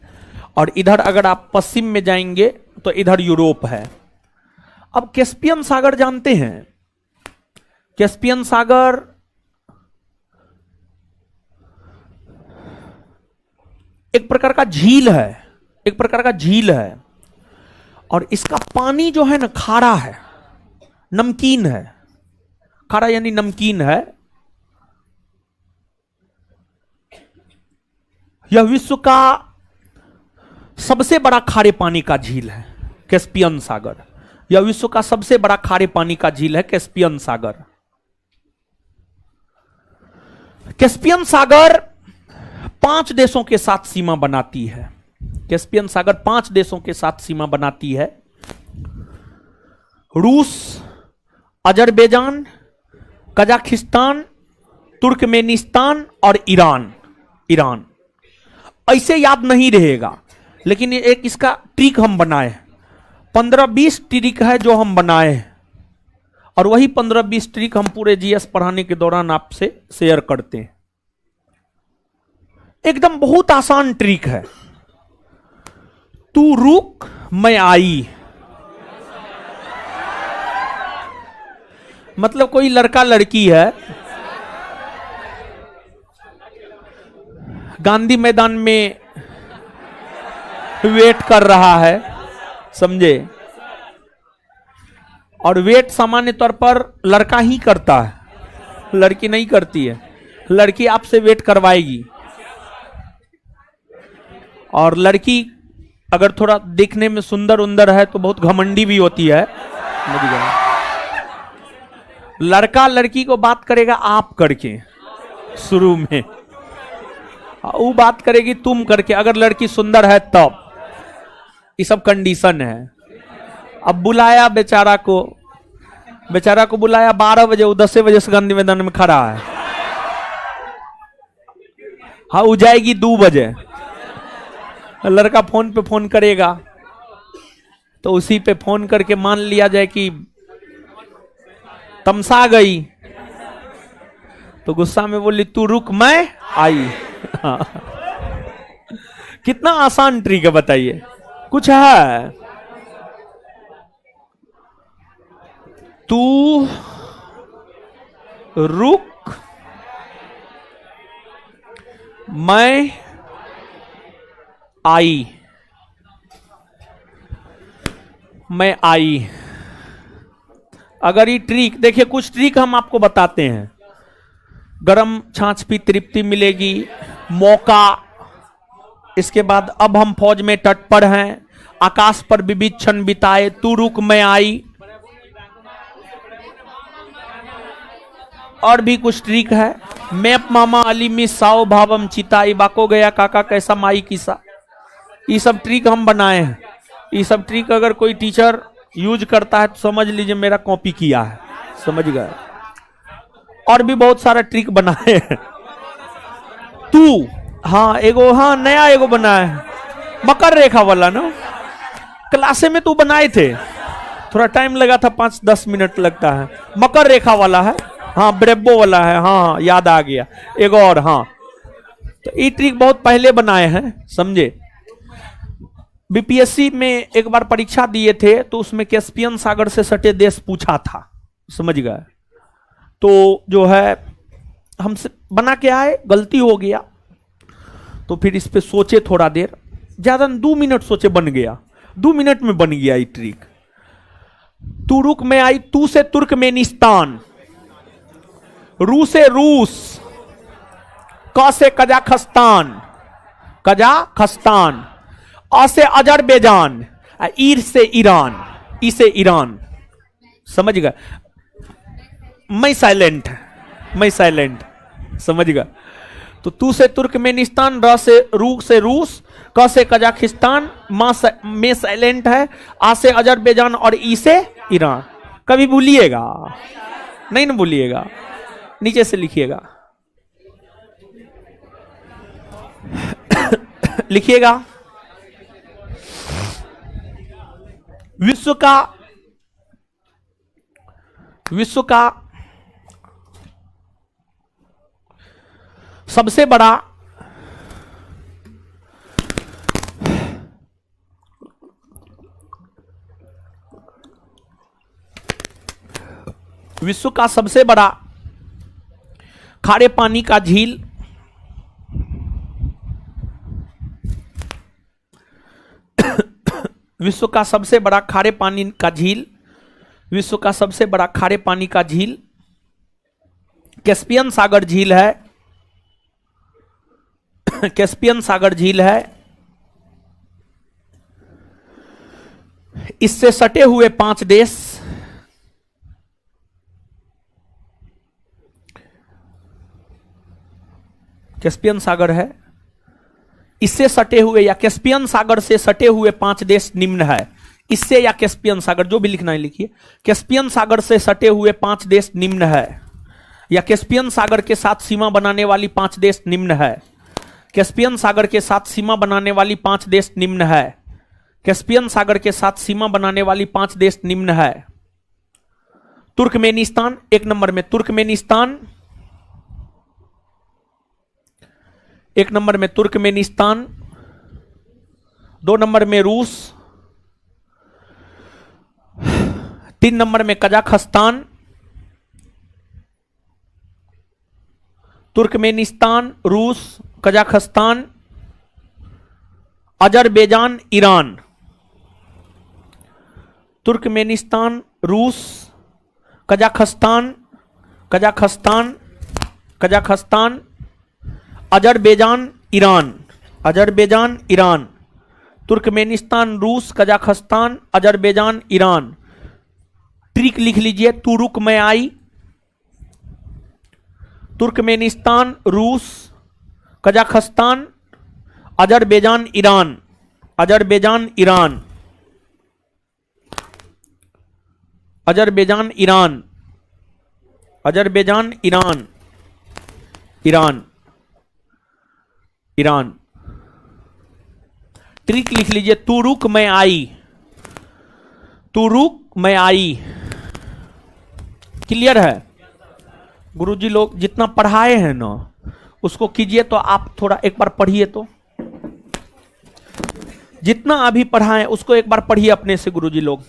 और इधर अगर आप पश्चिम में जाएंगे तो इधर यूरोप है। अब कैस्पियन सागर जानते हैं, कैस्पियन सागर एक प्रकार का झील है, एक प्रकार का झील है और इसका पानी जो है ना खारा है, नमकीन है। खारा यानी नमकीन है। यह विश्व का सबसे बड़ा खारे पानी का झील है कैस्पियन सागर। यह विश्व का सबसे बड़ा खारे पानी का झील है कैस्पियन सागर। कैस्पियन सागर 5 देशों के साथ सीमा बनाती है। कैस्पियन सागर 5 देशों के साथ सीमा बनाती है। रूस, अजरबैजान, कजाकिस्तान, तुर्कमेनिस्तान और ईरान। ईरान ऐसे याद नहीं रहेगा, लेकिन एक इसका ट्रिक हम बनाए, 15-20 ट्रिक है जो हम बनाए हैं, और वही 15-20 ट्रिक हम पूरे जीएस पढ़ाने के दौरान आपसे शेयर करते हैं। एकदम बहुत आसान ट्रिक है। तू रुक मैं आई, मतलब कोई लड़का लड़की है, गांधी मैदान में वेट कर रहा है, समझे, और वेट सामान्य तौर पर लड़का ही करता है, लड़की नहीं करती है। लड़की आपसे वेट करवाएगी, और लड़की अगर थोड़ा दिखने में सुंदर उंदर है तो बहुत घमंडी भी होती है। लड़का लड़की को बात करेगा आप करके शुरू में, वो बात करेगी तुम करके, अगर लड़की सुंदर है तब। ये सब कंडीशन है। अब बुलाया बेचारा को बुलाया 12 बजे, वो 10 बजे से गांधी मैदान में खड़ा है। हाँ, वो जाएगी 2 बजे। लड़का फोन पे फोन करेगा तो उसी पे फोन करके मान लिया जाए कि तमसा गई, तो गुस्सा में बोली तू रुक मैं आई। कितना आसान ट्रिक है बताइए, कुछ है। तू रुक मैं आई, मैं आई। अगर ये ट्रिक देखिए, कुछ ट्रिक हम आपको बताते हैं। गरम छाछ पी तृप्ति मिलेगी, मौका, इसके बाद अब हम फौज में तत्पर हैं, आकाश पर विविध क्षण बिताए, तू रुक मैं आई, और भी कुछ ट्रिक है। मैप मामा अली मिस साओ भावम चिताई, बाको गया काका कैसा माई किसा। ये सब ट्रिक हम बनाए हैं। ये सब ट्रिक अगर कोई टीचर यूज करता है तो समझ लीजिए मेरा कॉपी किया है, समझ गए। और भी बहुत सारा ट्रिक बनाए हैं। तू, हाँ एगो, हाँ नया एगो बनाया है, मकर रेखा वाला ना, क्लासे में तू बनाए थे, थोड़ा टाइम लगा था, 5-10 मिनट लगता है। मकर रेखा वाला है, हाँ ब्रेबो वाला है, हाँ याद आ गया। एक और, हाँ तो ये ट्रिक बहुत पहले बनाए हैं, समझे। बीपीएससी में एक बार परीक्षा दिए थे तो उसमें कैस्पियन सागर से सटे देश पूछा था, समझ गए। तो जो है हमसे बना के आए, गलती हो गया तो फिर इस पे सोचे थोड़ा देर, ज्यादा 2 मिनट सोचे, बन गया, 2 मिनट में बन गया ये ट्रिक। तू रुक मैं आई, तू से तुर्कमेनिस्तान, रू से रूस, क से कजाकिस्तान, कजाकिस्तान, अ से अजरबैजान, ईर से ईरान, ई से ईरान, समझ गए। मैं साइलेंट, मैं साइलेंट, समझ गए। तो तू से तुर्कमेनिस्तान, र से रूस, क से कजाकिस्तान, में साइलेंट है, आ से अजरबैजान और ई से ईरान। कभी भूलिएगा नहीं, ना भूलिएगा, नीचे से लिखिएगा। लिखिएगा, विश्व का सबसे बड़ा खारे पानी का झील विश्व का सबसे बड़ा खारे पानी का झील, विश्व का सबसे बड़ा खारे पानी का झील कैस्पियन सागर झील है। कैस्पियन सागर झील है। इससे सटे हुए 5 देश कैस्पियन सागर है। इससे सटे हुए या कैस्पियन सागर से सटे हुए 5 देश निम्न है। इससे या कैस्पियन सागर, जो भी लिखना है लिखिए। कैस्पियन सागर से सटे हुए 5 देश निम्न है, या कैस्पियन सागर के साथ सीमा बनाने वाली 5 देश निम्न है। कैस्पियन सागर के साथ सीमा बनाने वाली 5 देश निम्न है। कैस्पियन सागर के साथ सीमा बनाने वाली 5 देश निम्न है। तुर्कमेनिस्तान 1 नंबर में, तुर्कमेनिस्तान 1 नंबर में, तुर्कमेनिस्तान। 2 नंबर में रूस। 3 नंबर में कजाकिस्तान। तुर्कमेनिस्तान, रूस, कजाकिस्तान, अजरबैजान, ईरान। तुर्कमेनिस्तान, रूस, Kazakhstan, Kazakhstan, Azerbaijan, Iran. Azerbaijan, Iran. Turkmenistan, रूस, कजाकिस्तान, अजरबैजान, ईरान। ट्रिक लिख लीजिए, तू रुक मैं आई। तुर्कमेनिस्तान, रूस, Kazakhstan, Azerbaijan, Iran. Azerbaijan, Iran. Azerbaijan, Iran. Azerbaijan, Iran. Iran, Iran. Trick लिख लीजिए, तू रुक मैं आई। तू रुक मैं आई। क्लियर है? गुरुजी लोग जितना पढ़ाए हैं ना उसको कीजिए। तो आप थोड़ा एक बार पढ़िए, तो जितना अभी पढ़ाए उसको एक बार पढ़िए अपने से गुरुजी लोग।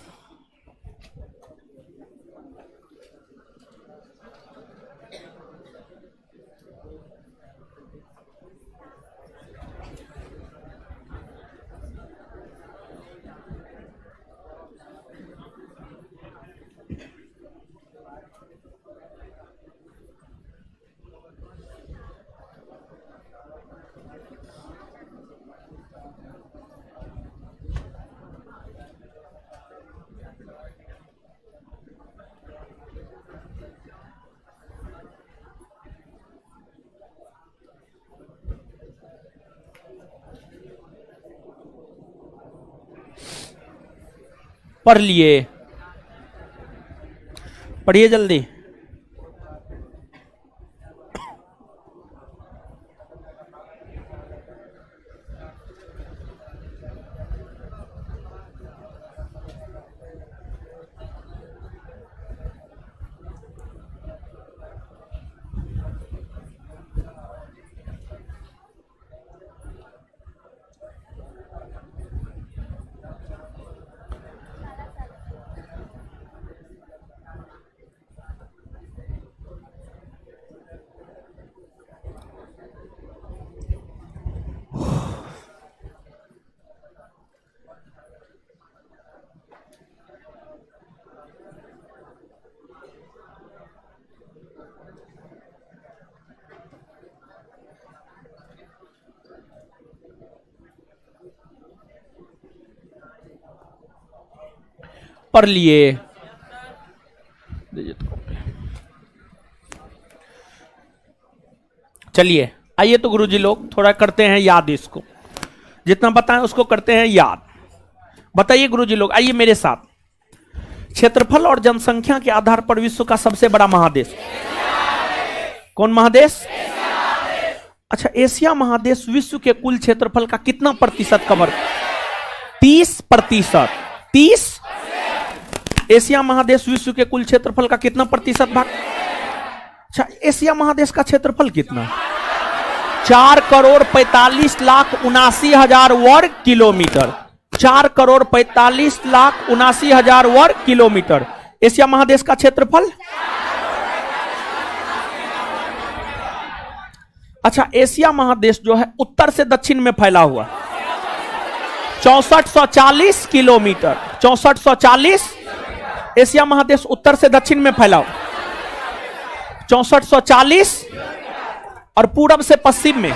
पढ़ लिए? पढ़िए जल्दी। पढ़ लिए? चलिए आइए तो गुरुजी लोग थोड़ा करते हैं याद, इसको जितना बताएं उसको करते हैं याद। बताइए गुरुजी लोग, आइए मेरे साथ। क्षेत्रफल और जनसंख्या के आधार पर विश्व का सबसे बड़ा महादेश कौन महादेश? अच्छा, एशिया महादेश विश्व के कुल क्षेत्रफल का कितना प्रतिशत कवर? 30%। 30। एशिया महादेश विश्व के कुल क्षेत्रफल का कितना प्रतिशत भाग? अच्छा, एशिया महादेश का क्षेत्रफल कितना? 4,45,79,000 वर्ग किलोमीटर। 4,45,79,000 वर्ग किलोमीटर एशिया महादेश का क्षेत्रफल। अच्छा, एशिया महादेश जो है उत्तर से दक्षिण में फैला हुआ 6440 किलोमीटर। 6440 एशिया महादेश उत्तर से दक्षिण में फैला हुआ 6440 और पूरब से पश्चिम में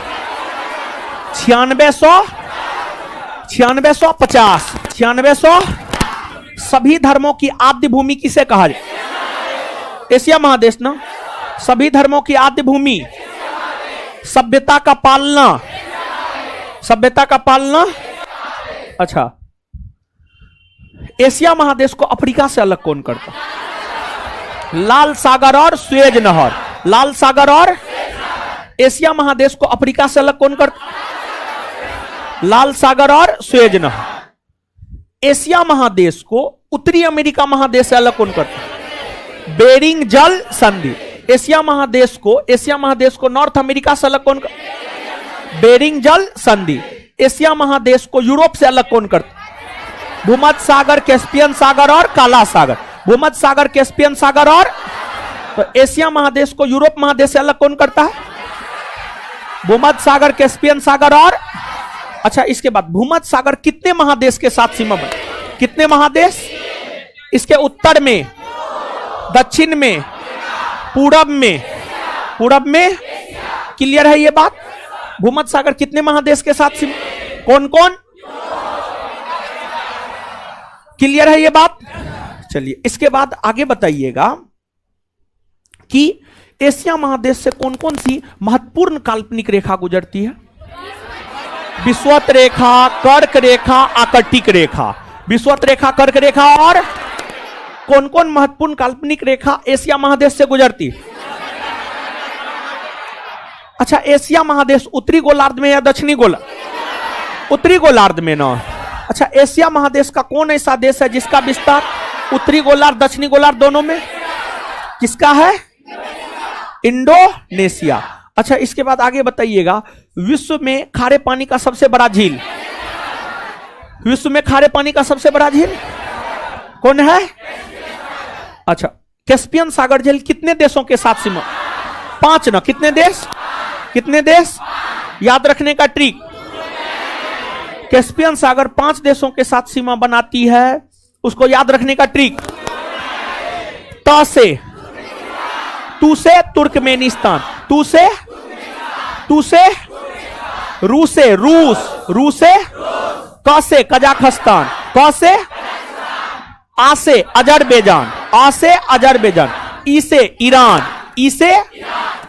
9650। 9600 सभी धर्मों की आद्य भूमि किसे कहा जाए? एशिया महादेश ना, सभी धर्मों की आद्य भूमि, सभ्यता का पालना, सभ्यता का पालना। अच्छा, एशिया महादेश को अफ्रीका से अलग कौन करता? लाल सागर और सुएज नहर। लाल सागर और एशिया महादेश को अफ्रीका से अलग कौन करता? लाल सागर और सुएज नहर। एशिया महादेश को उत्तरी अमेरिका महादेश से अलग कौन करता? बेरिंग जल संधि। एशिया महादेश को नॉर्थ अमेरिका से अलग कौन करता? बेरिंग जल संधि। एशिया महादेश को यूरोप से अलग कौन करता? भूमध्य सागर, कैस्पियन सागर और काला सागर। भूमध्य सागर, कैस्पियन सागर और, तो एशिया महादेश को यूरोप महादेश से अलग कौन करता है? भूमध्य सागर, कैस्पियन सागर और, अच्छा इसके बाद भूमध्य सागर कितने महादेश के साथ सीमा बना? कितने महादेश? इसके उत्तर में, दक्षिण में, पूरब में, पूरब में। क्लियर है ये बात? भूमध्य सागर कितने महादेश के साथ सीमा? कौन कौन? क्लियर है ये बात? चलिए इसके बाद आगे बताइएगा कि एशिया महादेश से कौन कौन सी महत्वपूर्ण काल्पनिक रेखा गुजरती है? विषुवत रेखा, कर्क रेखा, आकर्षिक रेखा। विषुवत रेखा, कर्क रेखा और कौन कौन महत्वपूर्ण काल्पनिक रेखा एशिया महादेश से गुजरती है? अच्छा, एशिया महादेश उत्तरी गोलार्ध में या दक्षिणी गोलार्ध? उत्तरी गोलार्ध में ना। अच्छा, एशिया महादेश का कौन ऐसा देश है जिसका विस्तार उत्तरी गोलार्ध, दक्षिणी गोलार्ध दोनों में? किसका है? इंडोनेशिया। अच्छा, इसके बाद आगे बताइएगा, विश्व में खारे पानी का सबसे बड़ा झील? विश्व में खारे पानी का सबसे बड़ा झील कौन है? अच्छा, कैस्पियन सागर झील कितने देशों के साथ सीमा? 5 ना। कितने देश? कितने देश? याद रखने का ट्रिक, कैस्पियन सागर 5 देशों के साथ सीमा बनाती है, उसको याद रखने का ट्रिक, त से, तू से तुर्कमेनिस्तान, तू से रू से रूस, क से कजाकिस्तान, क से आ से अजरबैजान, ई से ईरान, ई से,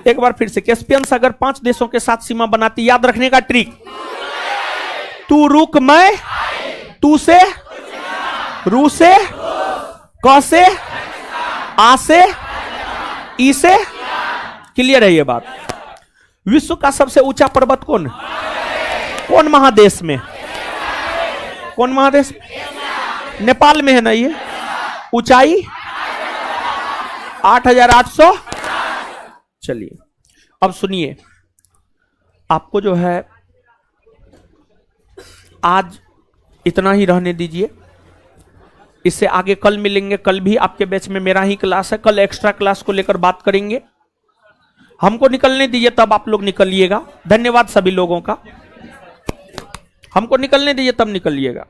एक बार फिर से, कैस्पियन सागर 5 देशों के साथ सीमा बनाती, याद रखने का ट्रिक, तू रुक मैं, तू से, रू से, क से, आ से, ई से। क्लियर है ये बात? विश्व का सबसे ऊंचा पर्वत कौन? कौन महादेश में? कौन महादेश? नेपाल में है ना ये। ऊंचाई 8,800। चलिए अब सुनिए, आपको जो है आज इतना ही रहने दीजिए, इससे आगे कल मिलेंगे। कल भी आपके बैच में मेरा ही क्लास है, कल एक्स्ट्रा क्लास को लेकर बात करेंगे। हमको निकलने दीजिए तब आप लोग निकलिएगा। धन्यवाद सभी लोगों का। हमको निकलने दीजिए तब निकलिएगा।